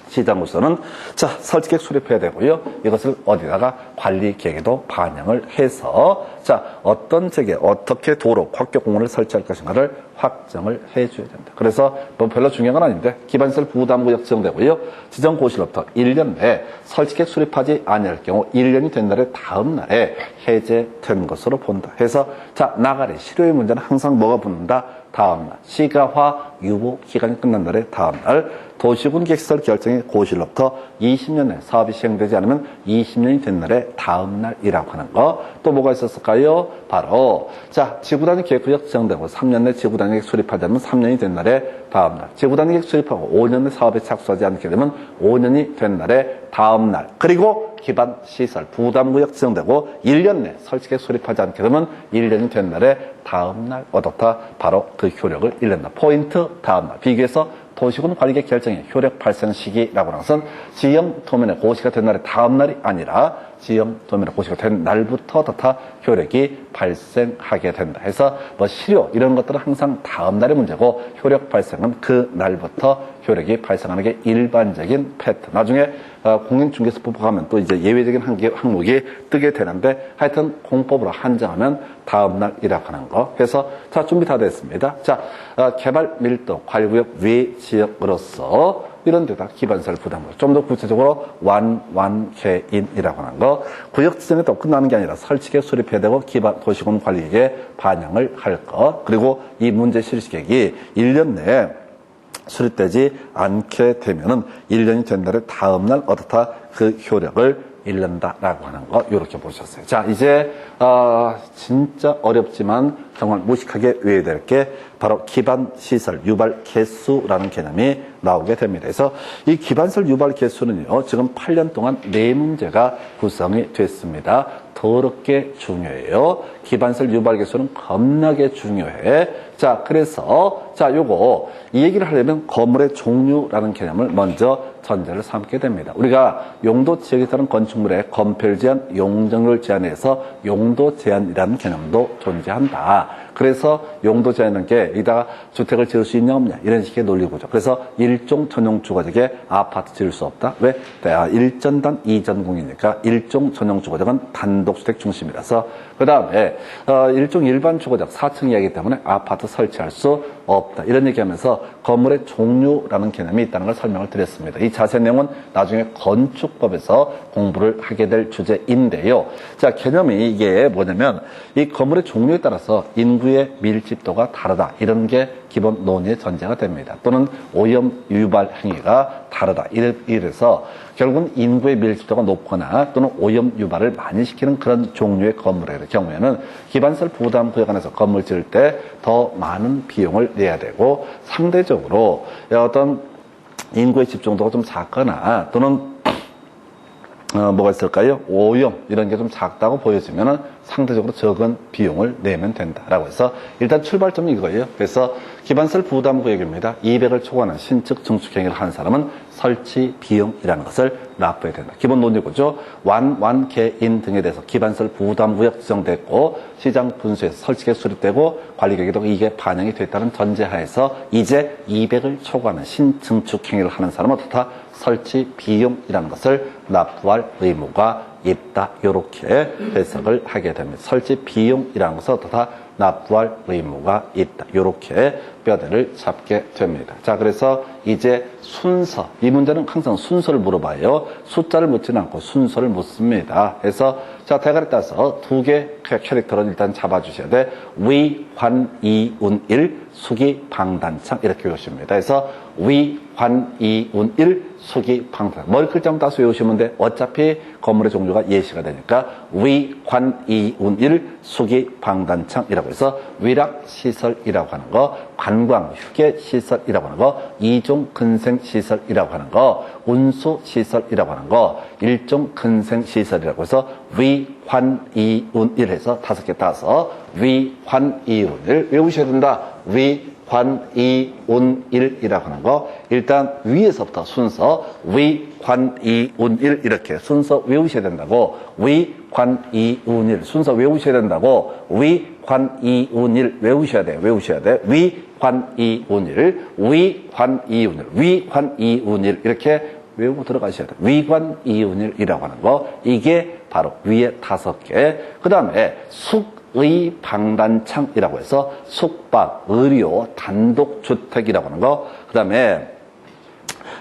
시장으로서는 자, 설치계획 수립해야 되고요. 이것을 어디다가 관리 계획에도 반영을 해서 자, 어떤 지역에 어떻게 도로, 학교 공원을 설치할 것인가를 확정을 해줘야 된다. 그래서 뭐 별로 중요한 건 아닌데 기반시설 부담구역 지정되고요. 지정 고시로부터 1년 내에 설치계획 수립하지 아니할 경우 1년이 된 날의 다음 날에 해제된 것으로 본다. 해서 자, 나가리 실효의 문제는 항상 뭐가 붙는다? 다음 날. 시가화 유보 기간이 끝난 날의 다음 날. 도시군 계획시설 결정의 고시로부터 20년 내 사업이 시행되지 않으면 20년이 된 날의 다음 날이라고 하는 거. 또 뭐가 있었을까요? 바로 자, 지구단위 계획구역 지정되고 3년 내 지구단위 계획 수립하지 않으면 3년이 된 날의 다음 날. 지구단위 계획 수립하고 5년 내 사업에 착수하지 않게 되면 5년이 된 날의 다음 날. 그리고 기반시설 부담구역 지정되고 1년 내 설치계획 수립하지 않게 되면 1년이 된 날의 다음 날. 어떻다? 바로 그 효력을 잃는다. 포인트 다음 날. 비교해서 도시군 관리계획 결정의 효력 발생 시기라고 하는 것은 지형 도면의 고시가 된 날의 다음 날이 아니라 지형 도면의 고시가 된 날부터 다 효력이 발생하게 된다. 해서 뭐 실효 이런 것들은 항상 다음 날의 문제고 효력 발생은 그 날부터 효력이 발생하는 게 일반적인 패턴. 나중에 공인중개사법 하면 또 이제 예외적인 항목이 뜨게 되는데 하여튼 공법으로 한정하면 다음 날이라고 하는 거. 그래서 자, 준비 다 됐습니다. 자, 개발 밀도 관리구역 외 지역으로서 이런 데다 기반시설 부담구역. 좀 더 구체적으로 완개인이라고 하는 거. 구역 지정에 또 끝나는 게 아니라 설치계획 수립해야 되고 기반 도시군 관리계획에 반영을 할 것. 그리고 이 문제 실시계획이 1년 내에 수립되지 않게 되면은 1년이 된 날의 다음 날 어떻다? 그 효력을 잃는다라고 하는 거 이렇게 보셨어요. 자, 이제 진짜 어렵지만 정말 무식하게 외워야 될 게 바로 기반시설 유발 개수라는 개념이 나오게 됩니다. 그래서 이 기반시설 유발 개수는요, 지금 8년 동안 4문제가 구성이 됐습니다. 더럽게 중요해요. 기반시설 유발 개수는 겁나게 중요해. 자, 그래서 자, 요거 이 얘기를 하려면 건물의 종류라는 개념을 먼저 전제를 삼게 됩니다. 우리가 용도 지역에 따른 건축물의 건폐율 제한, 용적률 제한에서 용도 제한이라는 개념도 존재한다. 그래서 용도 제한은 게 여기다가 주택을 지을 수 있냐 없냐 이런 식의 논리구조. 그래서 일종 전용 주거지역에 아파트 지을 수 없다. 왜? 1전단 2전공이니까 일종 전용 주거지역은 단독주택 중심이라서. 그 다음에 일종 일반 주거지역 4층 이하이기 때문에 아파트 설치할 수 없다. 이런 얘기하면서 건물의 종류라는 개념이 있다는 걸 설명을 드렸습니다. 이 자세한 내용은 나중에 건축법에서 공부를 하게 될 주제인데요. 자, 개념이 이게 뭐냐면 이 건물의 종류에 따라서 인구의 밀집도가 다르다. 이런 게 기본 논의의 전제가 됩니다. 또는 오염 유발 행위가 다르다. 이래서 결국은 인구의 밀집도가 높거나 또는 오염 유발을 많이 시키는 그런 종류의 건물의 경우에는 기반시설 부담구역 안에서 건물 지을 때 더 많은 비용을 내야 되고, 상대적으로 어떤 인구의 집중도가 좀 작거나 또는 뭐가 있을까요? 오염 이런 게 좀 작다고 보여지면은 상대적으로 적은 비용을 내면 된다라고 해서 일단 출발점이 이거예요. 그래서 기반시설 부담구역입니다. 200을 초과하는 신축 증축 행위를 하는 사람은 설치 비용이라는 것을 납부해야 된다. 기본 논리고죠. 완개인 등에 대해서 기반시설 부담구역 지정됐고 시장 분수에서 설치계획 수립되고 관리계획에도 이게 반영이 됐다는 전제하에서 이제 200을 초과하는 신증축 행위를 하는 사람은 어떻다? 설치 비용이라는 것을 납부할 의무가 있다. 이렇게 해석을 하게 됩니다. 설치 비용이라는 것은 어떻다? 납부할 의무가 있다. 이렇게 뼈대를 잡게 됩니다. 자, 그래서 이제 순서. 이 문제는 항상 순서를 물어봐요. 숫자를 묻지는 않고 순서를 묻습니다. 그래서 자, 대가리 따서 두 개 캐릭터를 일단 잡아주셔야 돼. 위, 환, 이, 운, 일, 수기, 방단창 이렇게 외우십니다. 그래서 위, 환, 이, 운, 일, 수기, 방단창. 머리 글자만 따서 외우시면 돼. 어차피 건물의 종류가 예시가 되니까 위, 환, 이, 운, 일, 수기, 방단창이라고 해서 위락시설이라고 하는 거, 관광, 휴게시설이라고 하는 거, 이종 근생시설이라고 하는 거, 운수시설이라고 하는 거, 일종 근생시설이라고 해서 위, 환, 이, 운, 일 해서 5개 따서 위, 환, 이, 운, 일 외우셔야 된다. 위, 환, 이, 운, 일이라고 하는 거 일단 위에서부터 순서 위, 환, 이, 운, 일 이렇게 순서 외우셔야 된다고. 위, 환, 이, 운, 일 순서 외우셔야 된다고. 위, 환, 이, 운, 일 외우셔야 돼. 외우셔야 돼. 위, 환, 이, 운, 일 위, 환, 이, 운, 일 위, 환, 이, 운, 일 이렇게 외우고 들어가셔야 돼. 위관, 이운일이라고 하는 거 이게 바로 위에 5개. 그 다음에 숙의 방단창이라고 해서 숙박, 의료, 단독주택이라고 하는 거. 그 다음에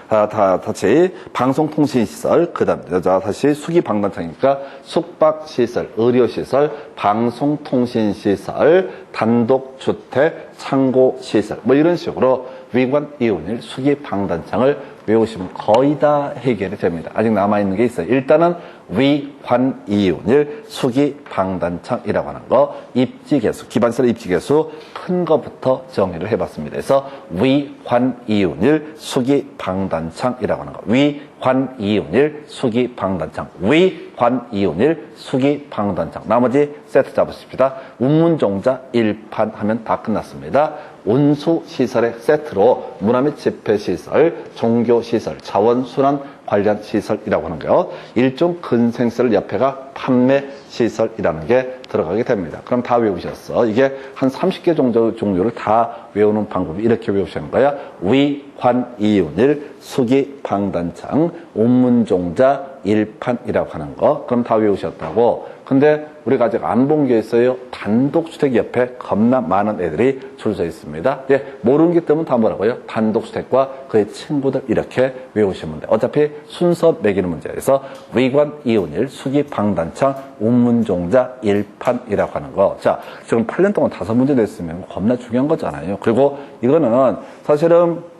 다시 방송통신시설, 그 다음에 다시 수기 방단창이니까 숙박시설, 의료시설, 방송통신시설, 단독주택, 창고시설 뭐 이런 식으로 위관, 이운일, 수기 방단창을 외우시면 거의 다 해결이 됩니다. 아직 남아있는 게 있어요. 일단은 위, 환, 이운일, 수기, 방단창이라고 하는 거, 입지개수, 기반시설 입지개수 큰 거부터 정리를 해봤습니다. 그래서 위, 환, 이운일, 수기, 방단창이라고 하는 거. 위, 환, 이운일, 수기, 방단창. 위, 환, 이운일, 수기, 방단창. 나머지 세트 잡으십시다. 운문종자 1판 하면 다 끝났습니다. 운수시설의 세트로 문화 및 집회시설, 종교시설, 자원순환 관련 시설이라고 하는 거요. 일종 근생시설 옆에가 판매시설이라는 게 들어가게 됩니다. 그럼 다 외우셨어. 이게 한 30개 정도 종류를 다 외우는 방법이 이렇게 외우시는 거야. 위, 환, 이운일, 수기, 방단창, 운문종자 1판이라고 하는 거. 그럼 다 외우셨다고. 근데 우리가 아직 안 본 게 있어요. 단독주택 옆에 겁나 많은 애들이 줄 서 있습니다. 예, 모르는 게 뜨면 다 뭐라고요? 단독주택과 그의 친구들 이렇게 외우시면 돼요. 어차피 순서 매기는 문제에서 위관, 이운일, 수기, 방단창, 운문종자 1판이라고 하는 거. 자, 지금 8년 동안 5문제 냈으면 겁나 중요한 거잖아요. 그리고 이거는 사실은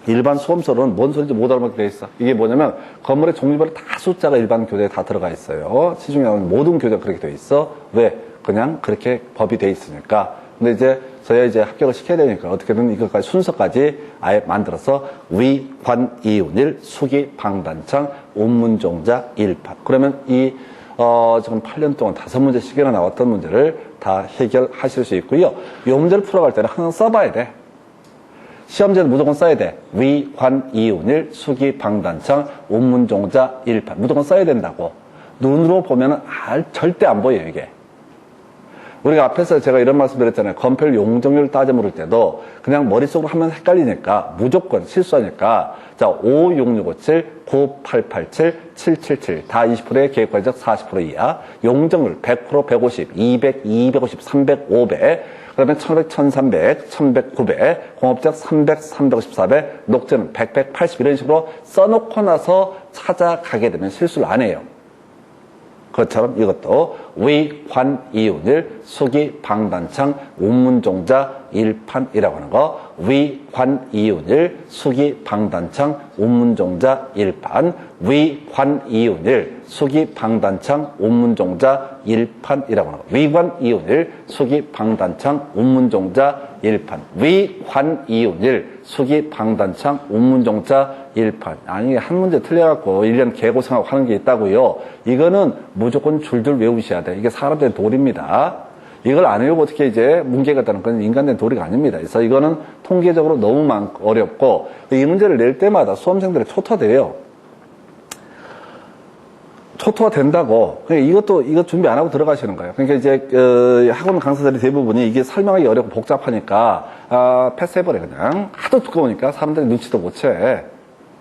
일반 수험서로는 뭔 소리인지 못 알아먹게 돼 있어. 이게 뭐냐면 건물의 종류별로 다 숫자가 일반 교재에 다 들어가 있어요. 시중에 나오는 모든 교재가 그렇게 돼 있어. 왜? 그냥 그렇게 법이 돼 있으니까. 근데 이제 저희가 이제 합격을 시켜야 되니까 어떻게든 이것까지 순서까지 아예 만들어서 위, 관, 이운일, 수기, 방단창, 운문종자 1판. 그러면 지금 8년 동안 5문제씩이나 나왔던 문제를 다 해결하실 수 있고요. 이 문제를 풀어갈 때는 항상 써봐야 돼. 시험지는 무조건 써야 돼. 위, 환, 이운일, 수기, 방단창, 운문종자 1판. 무조건 써야 된다고. 눈으로 보면은 절대 안 보여요, 이게. 우리가 앞에서 제가 이런 말씀 드렸잖아요. 건폐율 용적률 따져 물을 때도 그냥 머릿속으로 하면 헷갈리니까 무조건 실수하니까 자, 5, 6, 6, 5, 7, 9, 8, 8, 7, 7, 7, 7. 다 20%의 계획관리적 40% 이하. 용적률 100%, 150, 200, 250, 300, 500. 그 다음에 1100, 1300, 1100, 900, 공업적 300, 350, 400, 녹지는 100, 180 이런 식으로 써놓고 나서 찾아가게 되면 실수를 안 해요. 그것처럼 이것도 위, 환, 이운일, 수기, 방단창, 운문종자 1판이라고 하는 거. 위, 환, 이운일, 수기, 방단창, 운문종자 1판. 위, 환, 이운일, 수기, 방단창, 운문종자 1판이라고 하는 거. 위관, 이운일, 수기, 방단창, 운문종자 1판. 위, 환, 이운일, 수기, 방단창, 운문종자 1판. 아니, 한 문제 틀려갖고 1년 개고생하고 하는 게 있다고요. 이거는 무조건 줄줄 외우셔야 돼. 이게 사람들의 도리입니다. 이걸 안 외우고 어떻게 이제 문제가 있다는 건 인간된 도리가 아닙니다. 그래서 이거는 통계적으로 너무 어렵고 이 문제를 낼 때마다 수험생들이 초토돼요. 초토화 된다고. 그러니까 이거 준비 안 하고 들어가시는 거예요. 그러니까 이제, 학원 강사들이 대부분이 이게 설명하기 어렵고 복잡하니까, 패스해버려, 그냥. 하도 두꺼우니까 사람들이 눈치도 못 채.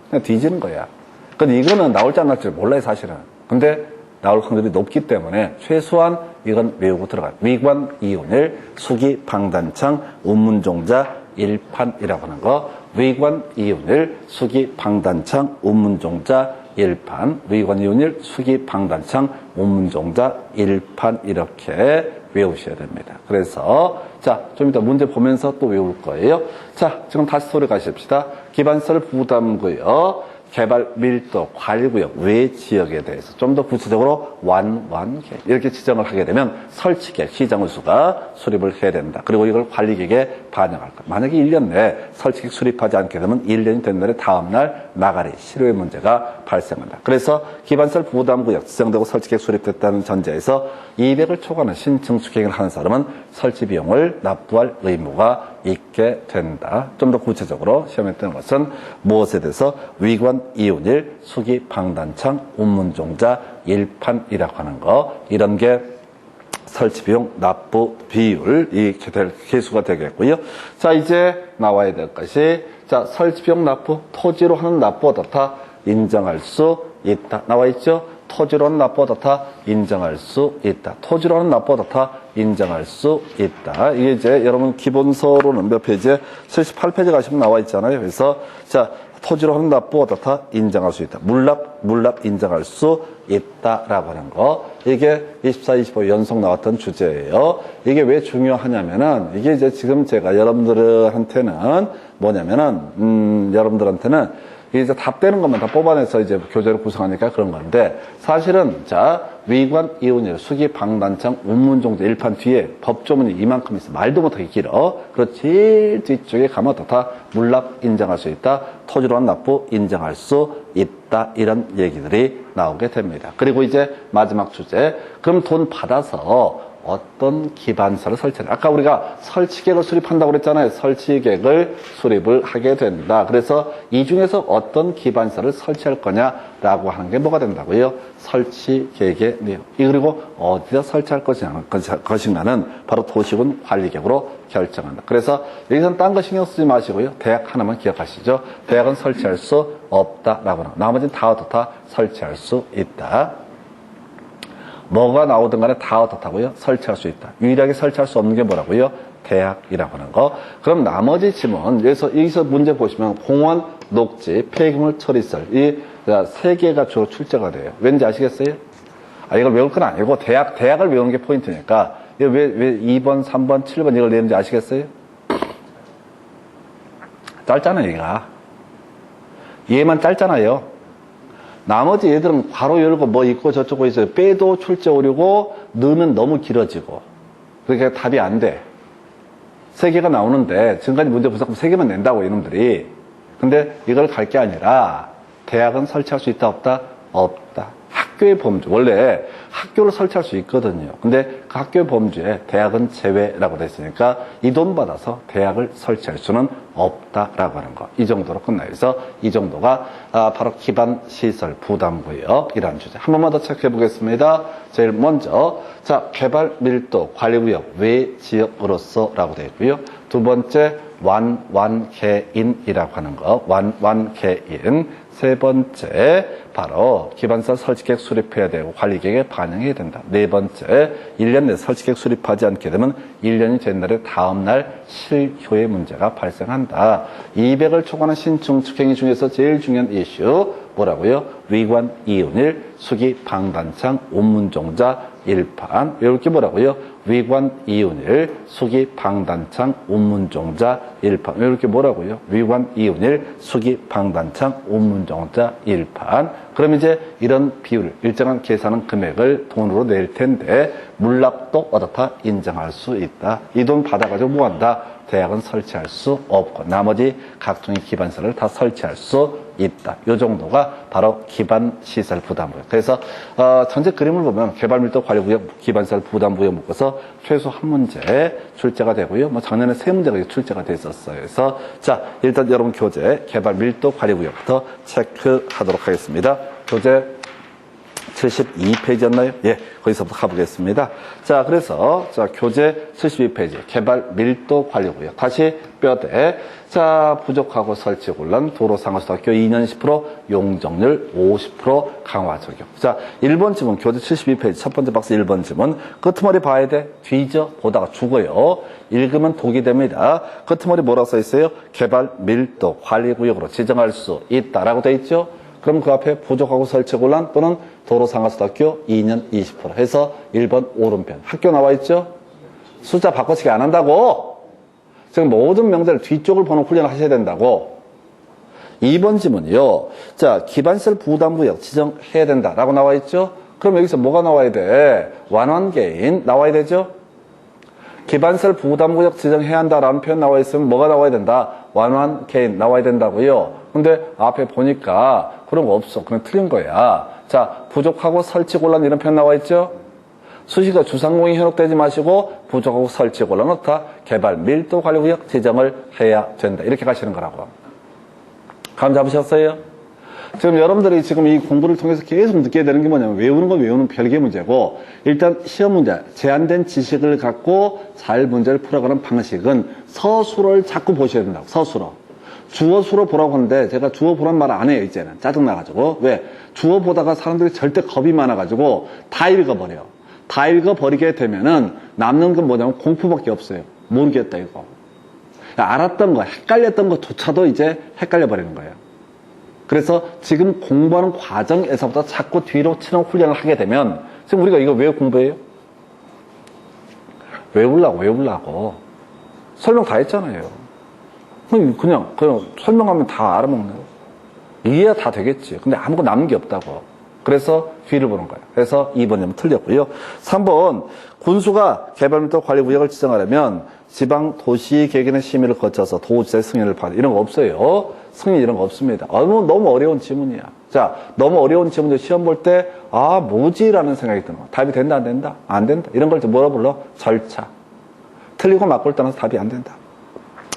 그냥 뒤지는 거야. 근데 이거는 나올지 안 나올지 몰라요, 사실은. 근데 나올 확률이 높기 때문에 최소한 이건 외우고 들어가요. 위관, 이운일, 수기, 방단창, 운문종자 1판이라고 하는 거. 위관 이윤일 수기 방단창 운문종자 1판, 위관 이윤일 수기 방단창 운문종자 1판 이렇게 외우셔야 됩니다. 그래서 자, 좀 이따 문제 보면서 또 외울 거예요. 자, 지금 다시 소리 가십시다. 기반설 부담구역, 개발 밀도, 관리구역, 외 지역에 대해서 좀 더 구체적으로 완계 이렇게 지정을 하게 되면 설치계획, 시장의수가 수립을 해야 된다. 그리고 이걸 관리계획에 반영할 것. 만약에 1년 내에 설치계획 수립하지 않게 되면 1년이 된 날에 다음날 나가리, 실효의 문제가 발생한다. 그래서 기반설 부담구역 지정되고 설치계획 수립됐다는 전제에서 200을 초과하는 신증수 계획을 하는 사람은 설치 비용을 납부할 의무가 있게 된다. 좀 더 구체적으로 시험에 뜨는 것은 무엇에 대해서 위관 이윤일 수기 방단창 운문종자 1판이라고 하는 거, 이런 게 설치 비용 납부 비율 이렇게 될 계수가 되겠고요. 자, 이제 나와야 될 것이 자, 설치 비용 납부 토지로 하는 납부 어떻다 인정할 수 있다. 나와 있죠? 토지로 하는 납부 어떻다 인정할 수 있다. 토지로 하는 납부 어떻다 인정할 수 있다. 이게 이제 여러분 기본서로는 몇 페이지에 78페이지 가시면 나와 있잖아요. 그래서 자, 토지로 하는 납부 어떻다 인정할 수 있다. 물납 인정할 수 있다라고 하는 거. 이게 24, 25 연속 나왔던 주제예요. 이게 왜 중요하냐면은 이게 이제 지금 제가 여러분들한테는 뭐냐면은 여러분들한테는 이제 답되는 것만 다 뽑아내서 이제 교재를 구성하니까 그런 건데, 사실은 자, 위관 이윤일 수기 방단창 운문종자 1판 뒤에 법조문이 이만큼 있어. 말도 못하게 길어. 그리고 제일 뒤쪽에 가면 어떻다 물납 인정할 수 있다. 토지로 한 납부 인정할 수 있다. 이런 얘기들이 나오게 됩니다. 그리고 이제 마지막 주제. 그럼 돈 받아서 어떤 기반서를 설치하냐. 아까 우리가 설치계획을 수립한다고 그랬잖아요. 설치계획을 수립을 하게 된다. 그래서 이 중에서 어떤 기반서를 설치할 거냐라고 하는 게 뭐가 된다고요? 설치계획의 내용. 그리고 어디다 설치할 것인가는 바로 도시군 관리계획으로 결정한다. 그래서 여기서는 딴 거 신경 쓰지 마시고요. 대학 하나만 기억하시죠. 대학은 설치할 수 없다라고 하는 거. 나머지는 다 어떻다 설치할 수 있다. 뭐가 나오든 간에 다 어떻다고요? 설치할 수 있다. 유일하게 설치할 수 없는 게 뭐라고요? 대학이라고 하는 거. 그럼 나머지 지문, 여기서 문제 보시면 공원, 녹지, 폐기물 처리설, 이 세 개가 주로 출제가 돼요. 왠지 아시겠어요? 이걸 외울 건 아니고 대학을 외우는 게 포인트니까. 왜 2번, 3번, 7번 이걸 내는지 아시겠어요? 짧잖아요, 얘가. 얘만 짧잖아요. 나머지 얘들은 괄호 열고 뭐 있고 저쩌고 있어요. 빼도 출제 오류고 넣으면 너무 길어지고. 그러니까 답이 안 돼. 3개가 나오는데 지금까지 문제 분석하면 3개만 낸다고 이놈들이. 근데 이걸 갈 게 아니라 대학은 설치할 수 있다 없다? 없다. 학교의 범주. 원래 학교를 설치할 수 있거든요. 근데 그 학교의 범주에 대학은 제외라고 돼 있으니까 이 돈 받아서 대학을 설치할 수는 없다라고 하는 거. 이 정도로 끝나요. 그래서 이 정도가 바로 기반시설 부담구역이라는 주제. 한 번만 더 체크해 보겠습니다. 제일 먼저 자, 개발 밀도 관리구역 외 지역으로서라고 되어 있고요. 두 번째 완개인이라고 하는 거. 완개인. 세 번째 바로 기반서 설치계획 수립해야 되고 관리계획에 반영해야 된다. 네 번째 1년 내 설치계획 수립하지 않게 되면 1년이 된 날에 다음 날 실효의 문제가 발생한다. 200을 초과하는 신증축 행위 중에서 제일 중요한 이슈 뭐라고요? 위관 이윤일 수기 방단창 운문종자 1판. 외울 게 뭐라고요? 위관 이윤일 수기 방단창 운문종자 1판. 외울 게 뭐라고요? 위관 이윤일 수기 방단창 운문종자 1판. 그럼 이제 이런 비율, 일정한 계산한 금액을 돈으로 낼 텐데 물납도 어떻다? 인정할 수 있다. 이 돈 받아가지고 뭐 한다? 대학은 설치할 수 없고 나머지 각종의 기반서를 다 설치할 수 있다. 이 정도가 바로 기반시설 부담구역. 그래서 전체 그림을 보면 개발밀도 관리구역 기반시설 부담구역 묶어서 최소 한 문제 출제가 되고요. 뭐 작년에 3문제가 출제가 됐었어요. 그래서 자, 일단 여러분 교재 개발밀도 관리구역부터 체크하도록 하겠습니다. 교재 72페이지였나요? 예, 거기서부터 가보겠습니다. 자, 그래서, 자, 교재 72페이지. 개발 밀도 관리구역. 다시 뼈대. 자, 부족하고 설치 곤란, 도로상하수학교 2년 10%, 용적률 50% 강화 적용. 자, 1번 지문, 교재 72페이지. 첫 번째 박스 1번 지문. 끄트머리 봐야 돼. 뒤져 보다가 죽어요. 읽으면 독이 됩니다. 끄트머리 뭐라고 써 있어요? 개발 밀도 관리구역으로 지정할 수 있다라고 돼 있죠? 그럼 그 앞에 부족하고 설치 곤란 또는 도로상하수학교 2년 20% 해서 1번 오른편. 학교 나와 있죠? 숫자 바꿔치기 안 한다고? 지금 모든 명제를 뒤쪽을 보는 훈련을 하셔야 된다고. 2번 지문이요. 자, 기반시설 부담구역 지정해야 된다라고 나와 있죠? 그럼 여기서 뭐가 나와야 돼? 완환개인 나와야 되죠? 기반시설 부담구역 지정해야 한다라는 표현 나와 있으면 뭐가 나와야 된다? 완환개인 나와야 된다고요. 근데 앞에 보니까 그런 거 없어. 그냥 틀린 거야. 자, 부족하고 설치 곤란 이런 표현 나와 있죠? 수식어 주상공이 현혹되지 마시고 부족하고 설치 곤란은 다 개발 밀도 관리구역 지정을 해야 된다. 이렇게 가시는 거라고. 감 잡으셨어요? 지금 여러분들이 지금 이 공부를 통해서 계속 느끼게 되는 게 뭐냐면 외우는 건 외우는 별개 문제고 일단 시험 문제, 제한된 지식을 갖고 잘 문제를 풀어가는 방식은 서술어를 자꾸 보셔야 된다고. 서술어. 주어 수로 보라고 하는데 제가 주어 보란 말 안 해요. 이제는 짜증나가지고. 왜? 주어 보다가 사람들이 절대 겁이 많아가지고 다 읽어버려요. 다 읽어버리게 되면은 남는 건 뭐냐면 공포밖에 없어요. 모르겠다 이거. 알았던 거, 헷갈렸던 것조차도 이제 헷갈려버리는 거예요. 그래서 지금 공부하는 과정에서부터 자꾸 뒤로 치는 훈련을 하게 되면 지금 우리가 이거 왜 공부해요? 외우려고. 설명 다 했잖아요. 그냥 설명하면 다 알아먹는 거예요. 이해야 다 되겠지. 근데 아무것도 남는 게 없다고. 그래서 뒤를 보는 거예요. 그래서 2번이면 틀렸고요. 3번 군수가 개발밀도 관리구역을 지정하려면 지방도시계획의 심의를 거쳐서 도지사의 승인을 받아. 이런 거 없어요. 승인 이런 거 없습니다. 너무 어려운 지문이야. 자, 너무 어려운 지문도 시험 볼 때 뭐지? 라는 생각이 드는 거야. 답이 된다 안 된다? 안 된다. 이런 걸 뭐라 불러? 절차. 틀리고 맞고를 떠나서 답이 안 된다.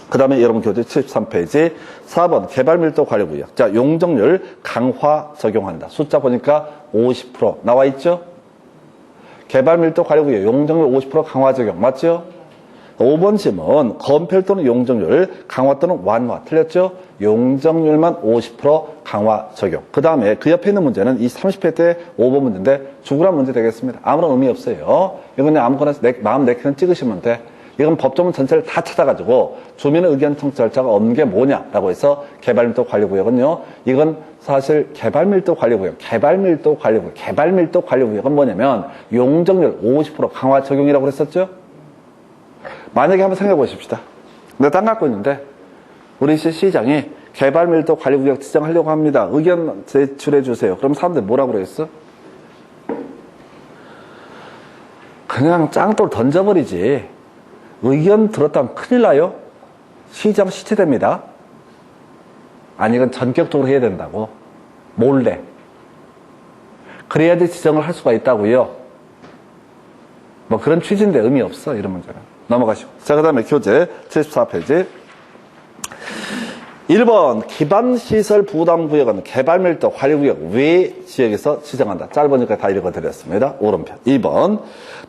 그 다음에 여러분 교재 73페이지 4번 개발밀도 관리구역. 자, 용적률 강화 적용한다. 숫자 보니까 50% 나와 있죠? 개발밀도 관리구역 용적률 50% 강화 적용 맞죠? 5번 질문 건폐율 또는 용적률 강화 또는 완화 틀렸죠? 용적률만 50% 강화 적용. 그 다음에 그 옆에 있는 문제는 이 30회 때 5번 문제인데 죽으란 문제 되겠습니다. 아무런 의미 없어요. 이건 그냥 아무거나 마음 내키는 찍으시면 돼. 이건 법조문 전체를 다 찾아가지고 주민의 의견 청취 절차가 없는 게 뭐냐라고 해서 개발밀도 관리구역은요. 이건 사실 개발밀도 관리구역은 뭐냐면 용적률 50% 강화 적용이라고 그랬었죠. 만약에 한번 생각해 보십시다. 내가 땅 갖고 있는데 우리 시장이 개발밀도 관리구역 지정하려고 합니다. 의견 제출해 주세요. 그럼 사람들이 뭐라고 그러겠어? 그냥 짱돌 던져버리지. 의견 들었다면 큰일 나요. 시장 시체됩니다. 아니 이건 전격적으로 해야 된다고. 몰래. 그래야지 지정을 할 수가 있다고요. 뭐 그런 취지인데 의미 없어 이런 문제는. 넘어가시고. 자, 그 다음에 교재 74페이지 1번 기반시설 부담구역은 개발밀도 관리구역 외 지역에서 지정한다. 짧으니까 다 읽어드렸습니다. 오른편. 2번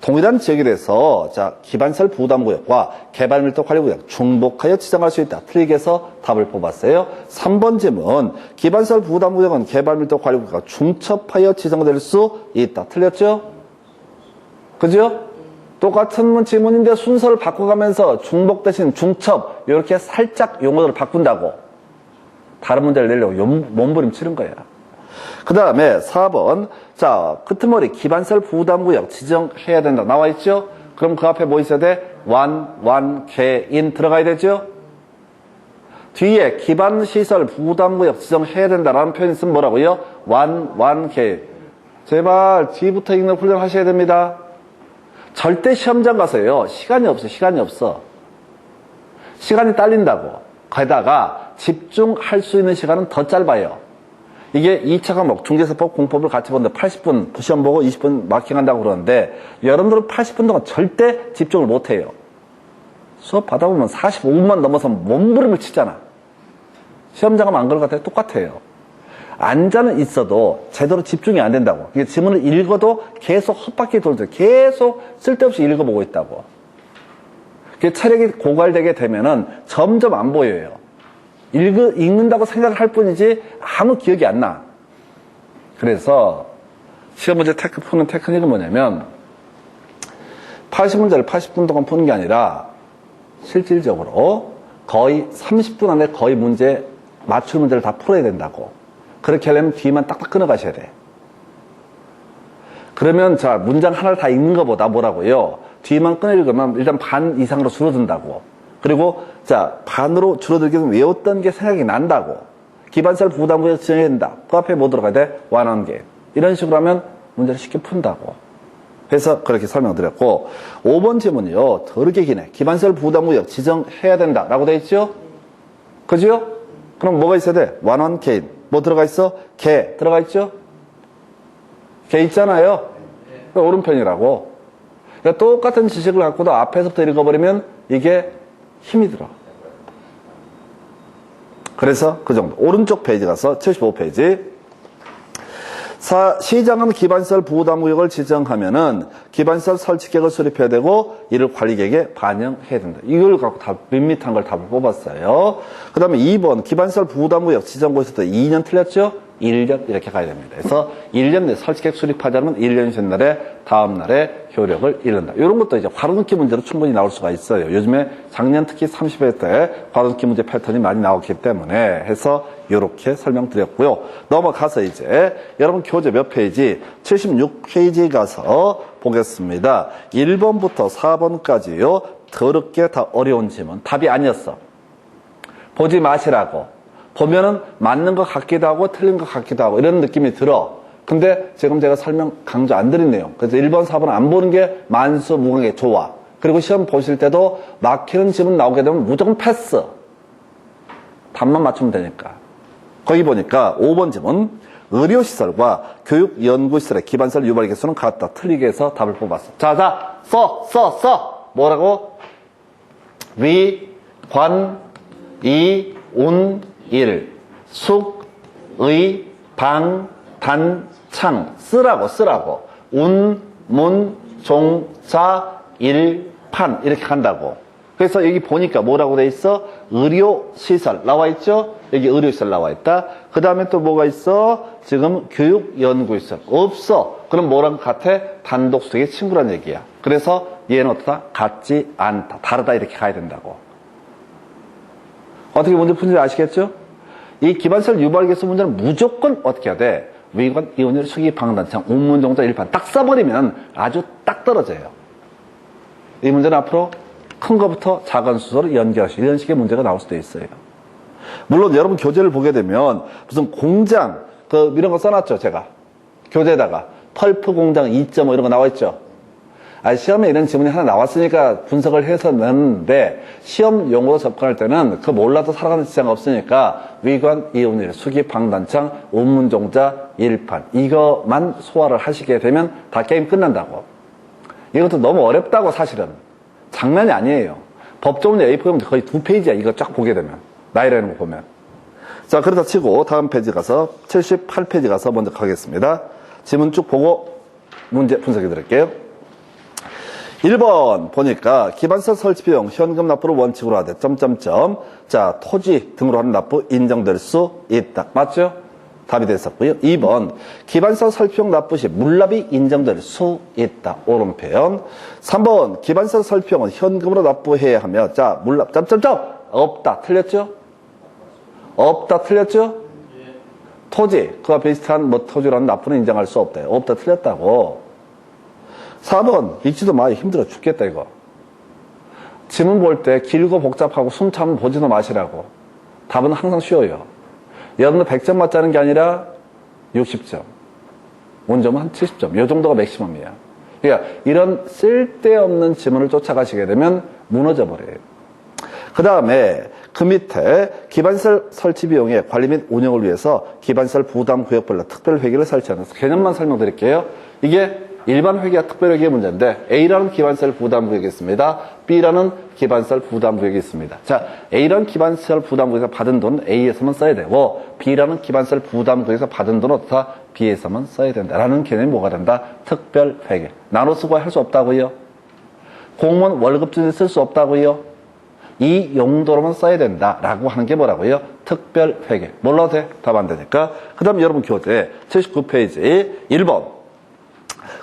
동일한 지역에 대해서 자 기반시설 부담구역과 개발밀도 관리구역 중복하여 지정할 수 있다. 틀리게 해서 답을 뽑았어요. 3번 질문 기반시설 부담구역은 개발밀도 관리구역과 중첩하여 지정될 수 있다. 틀렸죠? 그죠? 똑같은 지문인데 순서를 바꿔가면서 중복 대신 중첩 이렇게 살짝 용어를 바꾼다고. 다른 문제를 내려고 몸부림치는 거야. 그 다음에 4번 자 끄트머리 기반시설 부담구역 지정해야 된다. 나와 있죠? 그럼 그 앞에 뭐 있어야 돼? 완개인 들어가야 되죠? 뒤에 기반시설 부담구역 지정해야 된다라는 표현이 있으면 뭐라고요? 완개인. 제발 뒤부터 읽는 훈련 하셔야 됩니다. 절대 시험장 가서요. 시간이 없어. 시간이 딸린다고. 게다가 집중할 수 있는 시간은 더 짧아요. 이게 2차 과목 중개사법 공법을 같이 보는데 80분 시험 보고 20분 마킹한다고 그러는데 여러분들은 80분 동안 절대 집중을 못해요. 수업 받아보면 45분만 넘어서면 몸부림을 치잖아. 시험장 가면 안 그럴 것 같아요. 똑같아요. 앉아는 있어도 제대로 집중이 안 된다고. 이게 지문을 읽어도 계속 헛바퀴 돌죠. 계속 쓸데없이 읽어보고 있다고. 체력이 고갈되게 되면은 점점 안 보여요. 읽는다고 생각을 할 뿐이지 아무 기억이 안 나. 그래서 시험 문제 푸는 테크닉은 뭐냐면 80문제를 80분 동안 푸는 게 아니라 실질적으로 거의 30분 안에 거의 맞출 문제를 다 풀어야 된다고. 그렇게 하려면 뒤만 딱딱 끊어가셔야 돼. 그러면 자, 문장 하나를 다 읽는 것보다 뭐라고요? 뒤만 끊어 읽으면 일단 반 이상으로 줄어든다고. 그리고 자, 반으로 줄어들게 되면 외웠던 게 생각이 난다고. 기반설 부담구역 지정해야 된다. 그 앞에 뭐 들어가야 돼? 완원계. 이런 식으로 하면 문제를 쉽게 푼다고. 그래서 그렇게 설명드렸고, 5번 질문이요. 더럽게 기네. 기반설 부담구역 지정해야 된다. 라고 돼 있죠? 그죠? 그럼 뭐가 있어야 돼? 완원 개인. 뭐 들어가 있어? 개. 들어가 있죠? 개 있잖아요. 오른편이라고. 그러니까 똑같은 지식을 갖고도 앞에서부터 읽어버리면 이게 힘이 들어. 그래서 그 정도. 오른쪽 페이지 가서 75페이지. 시장은 기반설 부담구역을 지정하면은 기반설 설치계획을 수립해야 되고 이를 관리계획에 반영해야 된다. 이걸 갖고 밋밋한 걸 답을 뽑았어요. 그 다음에 2번 기반설 부담구역 지정고에서 2년 틀렸죠? 1년 이렇게 가야 됩니다. 그래서 1년 내 설치계획 수립하자면 1년이 된 날에 다음 날에 효력을 잃는다. 이런 것도 이제 괄호넣기 문제로 충분히 나올 수가 있어요. 요즘에 작년 특히 30회 때 괄호넣기 문제 패턴이 많이 나왔기 때문에 해서 이렇게 설명드렸고요. 넘어가서 이제 여러분 교재 몇 페이지? 76페이지 가서 보겠습니다. 1번부터 4번까지요. 더럽게 다 어려운 질문. 답이 아니었어. 보지 마시라고. 보면은 맞는 것 같기도 하고 틀린 것 같기도 하고 이런 느낌이 들어. 근데 지금 제가 설명 강조 안 드린 내용. 그래서 1번, 4번 안 보는 게 만수무강에 좋아. 그리고 시험 보실 때도 막히는 질문 나오게 되면 무조건 패스. 답만 맞추면 되니까. 거기 보니까 5번 질문. 의료시설과 교육연구시설의 기반설 유발 개수는 같다. 틀리게 해서 답을 뽑았어. 자, 써. 뭐라고? 위, 관, 이, 운, 일, 숙, 의, 방, 단, 창. 쓰라고. 운, 문, 종, 자, 일, 판. 이렇게 간다고. 그래서 여기 보니까 뭐라고 돼 있어? 의료시설 나와 있죠? 여기 의료시설 나와 있다. 그 다음에 또 뭐가 있어? 지금 교육연구시설. 없어. 그럼 뭐랑 같아? 단독수색의 친구란 얘기야. 그래서 얘는 어떻다? 같지 않다. 다르다. 이렇게 가야 된다고. 어떻게 문제 푸는지 아시겠죠? 이 기반설 유발개수 문제는 무조건 어떻게 해야 돼? 위관, 이온율, 수기, 방단창, 운문종자, 일판. 딱 써버리면 아주 딱 떨어져요. 이 문제는 앞으로 큰 거부터 작은 수소로 연결하시고 이런 식의 문제가 나올 수도 있어요. 물론 여러분 교재를 보게 되면 무슨 공장, 이런 거 써놨죠, 제가. 교재에다가. 펄프 공장 2.5 이런 거 나와 있죠. 시험에 이런 지문이 하나 나왔으니까 분석을 해서 냈는데 시험용으로 접근할 때는 그 몰라도 살아가는 지장 없으니까 위관, 이온일, 수기, 방단창, 운문종자, 일판 이거만 소화를 하시게 되면 다 게임 끝난다고. 이것도 너무 어렵다고 사실은. 장난이 아니에요. 법조문 A4용 거의 2페이지야. 이거 쫙 보게 되면. 나이라는 거 보면. 자, 그러다 치고 다음 페이지 가서 78페이지 가서 먼저 가겠습니다. 지문 쭉 보고 문제 분석해 드릴게요. 1번 보니까 기반설 설치 비용 현금 납부를 원칙으로 하되 자, 토지 등으로 하는 납부 인정될 수 있다. 맞죠? 답이 됐었고요. 2번 기반설 설비용 납부 시 물납이 인정될 수 있다. 옳은 표현. 3번 기반설 설비용은 현금으로 납부해야 하며 자, 물납 없다. 틀렸죠? 없다. 틀렸죠? 토지 그와 비슷한 토지라는 납부는 인정할 수 없다. 없다. 틀렸다고. 4번 읽지도 마. 힘들어 죽겠다 이거. 지문 볼 때 길고 복잡하고 숨 차면 보지도 마시라고. 답은 항상 쉬워요. 여러분들 100점 맞자는 게 아니라 60점. 원점은 한 70점. 이 정도가 맥시멈이야. 그러니까 이런 쓸데없는 지문을 쫓아가시게 되면 무너져 버려요. 그 다음에 그 밑에 기반설 설치 비용의 관리 및 운영을 위해서 기반설 부담 구역별로 특별 회계를 설치하는 개념만 설명드릴게요. 이게 일반 회계와 특별 회계 문제인데 A라는 기반시설 부담구역이 있습니다. B라는 기반시설 부담구역이 있습니다. 자, A라는 기반시설 부담구역에서 받은 돈은 A에서만 써야 되고 B라는 기반시설 부담구역에서 받은 돈은 어떻다? B에서만 써야 된다라는 개념이 뭐가 된다? 특별 회계. 나눠 쓰고 할 수 없다고요? 공무원 월급 중에 쓸 수 없다고요? 이 용도로만 써야 된다라고 하는 게 뭐라고요? 특별 회계. 몰라도 돼? 답 안 되니까. 그 다음 여러분 교재 79페이지 1번.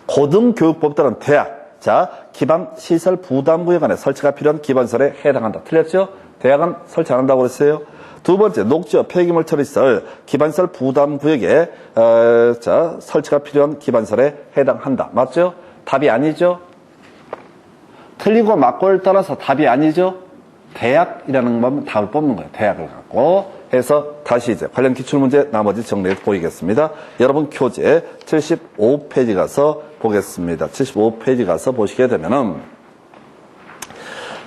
고등교육법에 따른 대학, 자, 기반시설 부담구역 안에 설치가 필요한 기반시설에 해당한다. 틀렸죠? 대학은 설치 안 한다고 그랬어요. 두 번째, 녹지와 폐기물 처리시설 기반시설 부담구역에 자, 설치가 필요한 기반시설에 해당한다. 맞죠? 답이 아니죠? 틀리고 맞고를 따라서 답이 아니죠? 대학이라는 건 답을 뽑는 거예요. 대학을 갖고 해서 다시 이제 관련 기출문제 나머지 정리해 보이겠습니다. 여러분 교재 75페이지 가서 보겠습니다. 75페이지 가서 보시게 되면은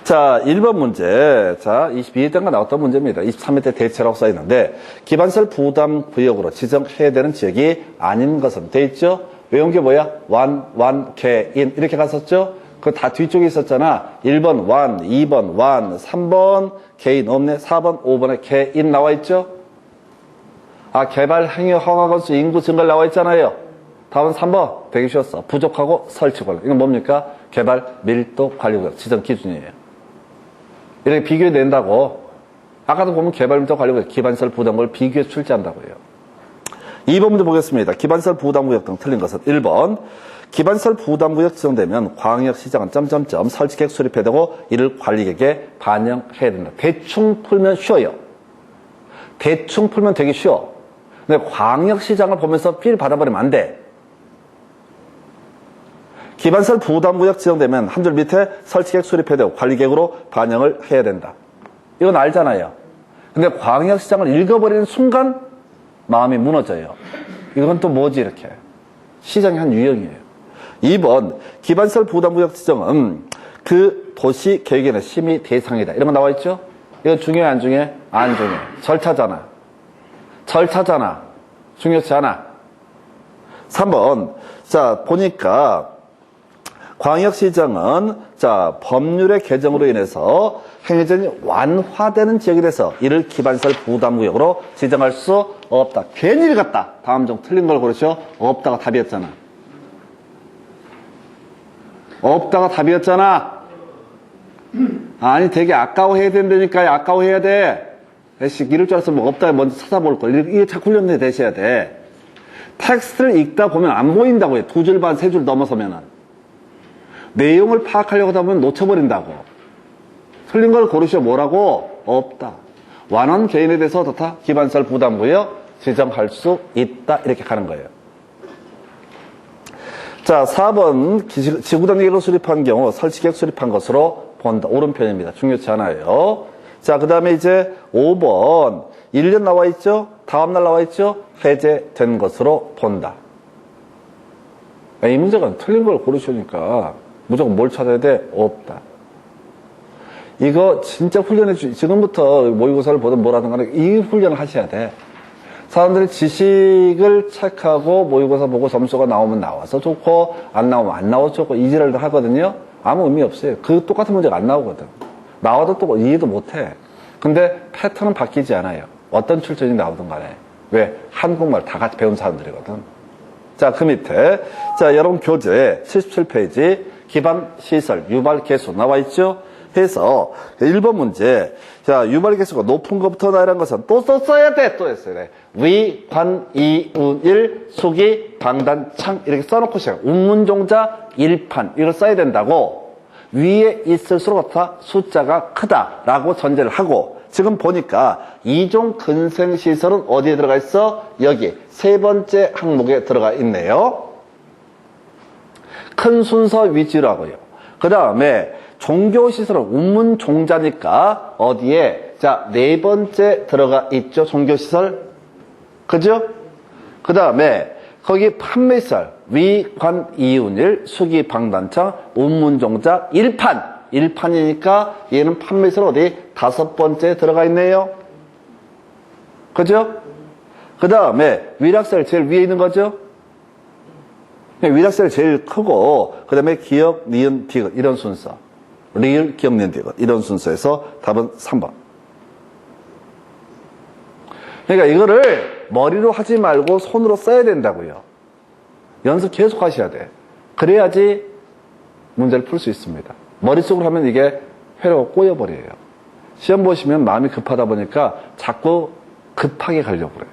자, 1번 문제. 자, 22회 때가 나왔던 문제입니다. 23회 때 대체라고 써 있는데 기반시설 부담 구역으로 지정해야 되는 지역이 아닌 것은 돼 있죠? 외운 게 뭐야? 완, 개인 이렇게 갔었죠? 그 다 뒤쪽에 있었잖아. 1번 완, 2번 완, 3번 개인 없네. 4번, 5번에 개인 나와 있죠? 아, 개발 행위 허가 건수 인구 증가를 나와 있잖아요. 다음은 3번. 되게 쉬웠어. 부족하고 설치 권리. 이건 뭡니까? 개발 밀도 관리 구역 지정 기준이에요. 이렇게 비교해 낸다고. 아까도 보면 개발 밀도 관리 구역 기반시설 부담구역을 비교해 출제한다고요. 2번 문제 보겠습니다. 기반시설 부담구역 등 틀린 것은 1번. 기반시설 부담구역 지정되면 광역시장은 점점점 설치계획 수립해야 되고 이를 관리계획에 반영해야 된다. 대충 풀면 쉬워요. 대충 풀면 되게 쉬워. 근데 광역시장을 보면서 필 받아버리면 안 돼. 기반시설 부담구역 지정되면 한 줄 밑에 설치계획 수립해야 되고 관리계획으로 반영을 해야 된다. 이건 알잖아요. 근데 광역시장을 읽어버리는 순간 마음이 무너져요. 이건 또 뭐지 이렇게. 시장의 한 유형이에요. 2번 기반시설 부담구역 지정은 그 도시 계획에는 심의 대상이다. 이런 거 나와 있죠? 이거 중요해 안 중요해? 안 중요해. 절차잖아. 중요치 않아. 3번 자 보니까 광역시장은 자 법률의 개정으로 인해서 행정이 완화되는 지역이라서 이를 기반시설 부담구역으로 지정할 수 없다. 괜히 읽었다. 다음 중 틀린 걸 고르죠. 없다가 답이었잖아. 없다가 답이었잖아. 아니 되게 아까워해야 된다니까. 아까워해야 돼. 이럴 줄 알았으면 없다가 먼저 찾아볼 걸. 이게 자꾸 훈련돼 되셔야 돼. 텍스트를 읽다 보면 안 보인다고요. 2줄 반, 3줄 넘어서면은. 내용을 파악하려고 하다 보면 놓쳐버린다고. 틀린 걸 고르시오. 뭐라고? 없다. 완원 개인에 대해서 어떻다? 기반시설 부담구역 지정할 수 있다. 이렇게 가는 거예요. 자, 4번 지구단위계획을 수립한 경우 설치계획 수립한 것으로 본다. 오른편입니다. 중요치 않아요. 자, 그 다음에 이제 5번 1년 나와 있죠? 다음날 나와 있죠? 해제된 것으로 본다. 이 문제가 틀린 걸 고르시니까 무조건 뭘 찾아야 돼? 없다. 이거 진짜 훈련해 지금부터 모의고사를 보든 뭐라든 간에 이 훈련을 하셔야 돼. 사람들이 지식을 체크하고 모의고사 보고 점수가 나오면 나와서 좋고 안 나오면 안 나와서 좋고 이지랄을 하거든요. 아무 의미 없어요. 그 똑같은 문제가 안 나오거든. 나와도 또 이해도 못해. 근데 패턴은 바뀌지 않아요. 어떤 출전이 나오든 간에. 왜? 한국말 다 같이 배운 사람들이거든. 자, 그 밑에 자 여러분 교재 77페이지 기반시설 유발개수 나와 있죠? 해서 1번 문제 자 유발개수가 높은 것부터 나열한 것은 또 썼어야 돼. 또 했어야 돼. 위, 관, 이, 운, 일, 수기, 방단, 창 이렇게 써놓고 시작. 운문종자, 일판 이걸 써야 된다고. 위에 있을수록 숫자가 크다라고 전제를 하고 지금 보니까 이종 근생시설은 어디에 들어가 있어? 여기 세 번째 항목에 들어가 있네요. 큰 순서 위주라고요. 그 다음에 종교시설은 운문종자니까 어디에? 자, 네 번째 들어가 있죠. 종교시설. 그죠? 그 다음에 거기 판매시설 위, 관, 이운일, 수기, 방단창, 운문종자, 일판이니까 얘는 판매시설 어디? 다섯 번째 들어가 있네요. 그죠? 그 다음에 위락설 제일 위에 있는 거죠? 위작셀이 제일 크고, 그 다음에 기억, 니은, 디귿, 이런 순서. 리을, 기억, 니은, 디귿, 이런 순서에서 답은 3번. 그러니까 이거를 머리로 하지 말고 손으로 써야 된다고요. 연습 계속 하셔야 돼. 그래야지 문제를 풀 수 있습니다. 머릿속으로 하면 이게 회로가 꼬여버려요. 시험 보시면 마음이 급하다 보니까 자꾸 급하게 가려고 그래요.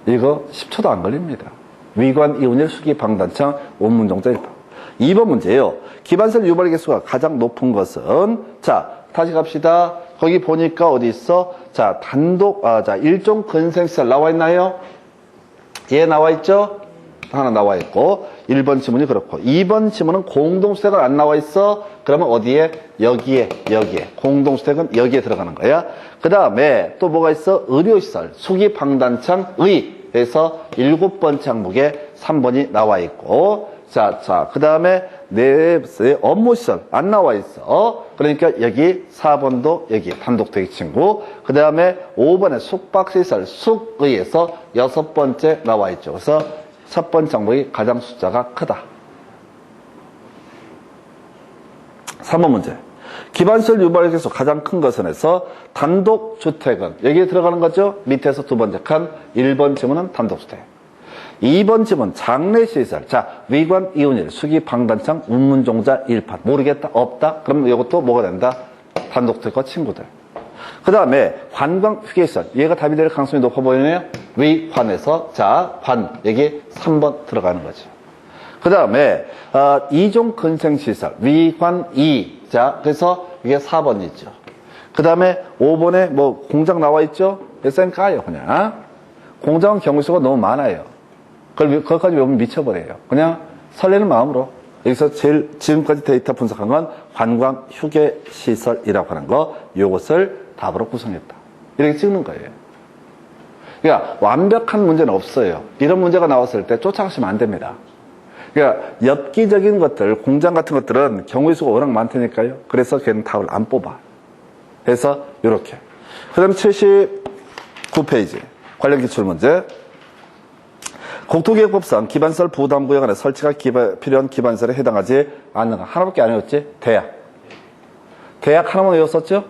이거 10초도 안 걸립니다. 위관, 이온일, 수기, 방단창, 원문정자 1파. 2번 문제예요. 기반설 유발 개수가 가장 높은 것은, 자, 다시 갑시다. 거기 보니까 어디 있어? 자, 자, 일종 근생시설 나와 있나요? 예, 나와 있죠? 하나 나와 있고, 1번 지문이 그렇고, 2번 지문은 공동수택은 안 나와 있어? 그러면 어디에? 여기에. 공동수택은 여기에 들어가는 거야. 그 다음에 또 뭐가 있어? 의료시설, 수기, 방단창, 의에서 7번째 항목에 3번이 나와 있고, 자, 그 다음에 업무시설 안 나와 있어. 그러니까 여기 4번도 여기 단독되기 친구. 그 다음에 5번에 숙박시설, 숙의에서 6번째 나와 있죠. 그래서 첫 번째 항목이 가장 숫자가 크다. 3번 문제. 기반시설 유발계수 가장 큰 것은 해서 단독주택은 여기에 들어가는 거죠. 밑에서 두 번째 칸 1번 지문은 단독주택. 2번 지문 장례시설. 자, 위관, 이온일, 수기, 방단창, 운문종자, 일판. 모르겠다? 없다? 그럼 이것도 뭐가 된다? 단독주택과 친구들. 그 다음에 관광 휴게시설. 얘가 답이 될 가능성이 높아 보이네요. 위관에서 자, 관. 여기 3번 들어가는 거죠. 그 다음에 이종 근생시설. 위관, 이. 자, 그래서 이게 4번이죠. 그 다음에 5번에 뭐 공장 나와 있죠? 쌩 까요, 그냥. 공장은 경우수가 너무 많아요. 그것까지 외우면 미쳐버려요. 그냥 설레는 마음으로. 여기서 제일 지금까지 데이터 분석한 건 관광 휴게시설이라고 하는 거, 요것을 답으로 구성했다. 이렇게 찍는 거예요. 그러니까 완벽한 문제는 없어요. 이런 문제가 나왔을 때 쫓아가시면 안 됩니다. 그러니까 엽기적인 것들, 공장 같은 것들은 경우의 수가 워낙 많다니까요. 그래서 걔는 답을 안 뽑아. 그래서 이렇게. 그 다음 79페이지 관련 기출문제. 국토기획법상 기반시설 부담구역 안에 설치가 필요한 기반시설에 해당하지 않는 거. 하나밖에 안 외웠지? 대약. 대약 하나만 외웠었죠?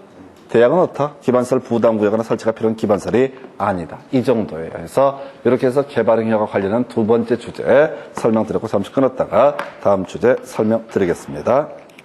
대약은 어떻다? 기반시설 부담구역 안에 설치가 필요한 기반시설이 아니다. 이 정도예요. 그래서 이렇게 해서 개발행위와 관련한 두 번째 주제 설명드렸고 잠시 끊었다가 다음 주제 설명드리겠습니다.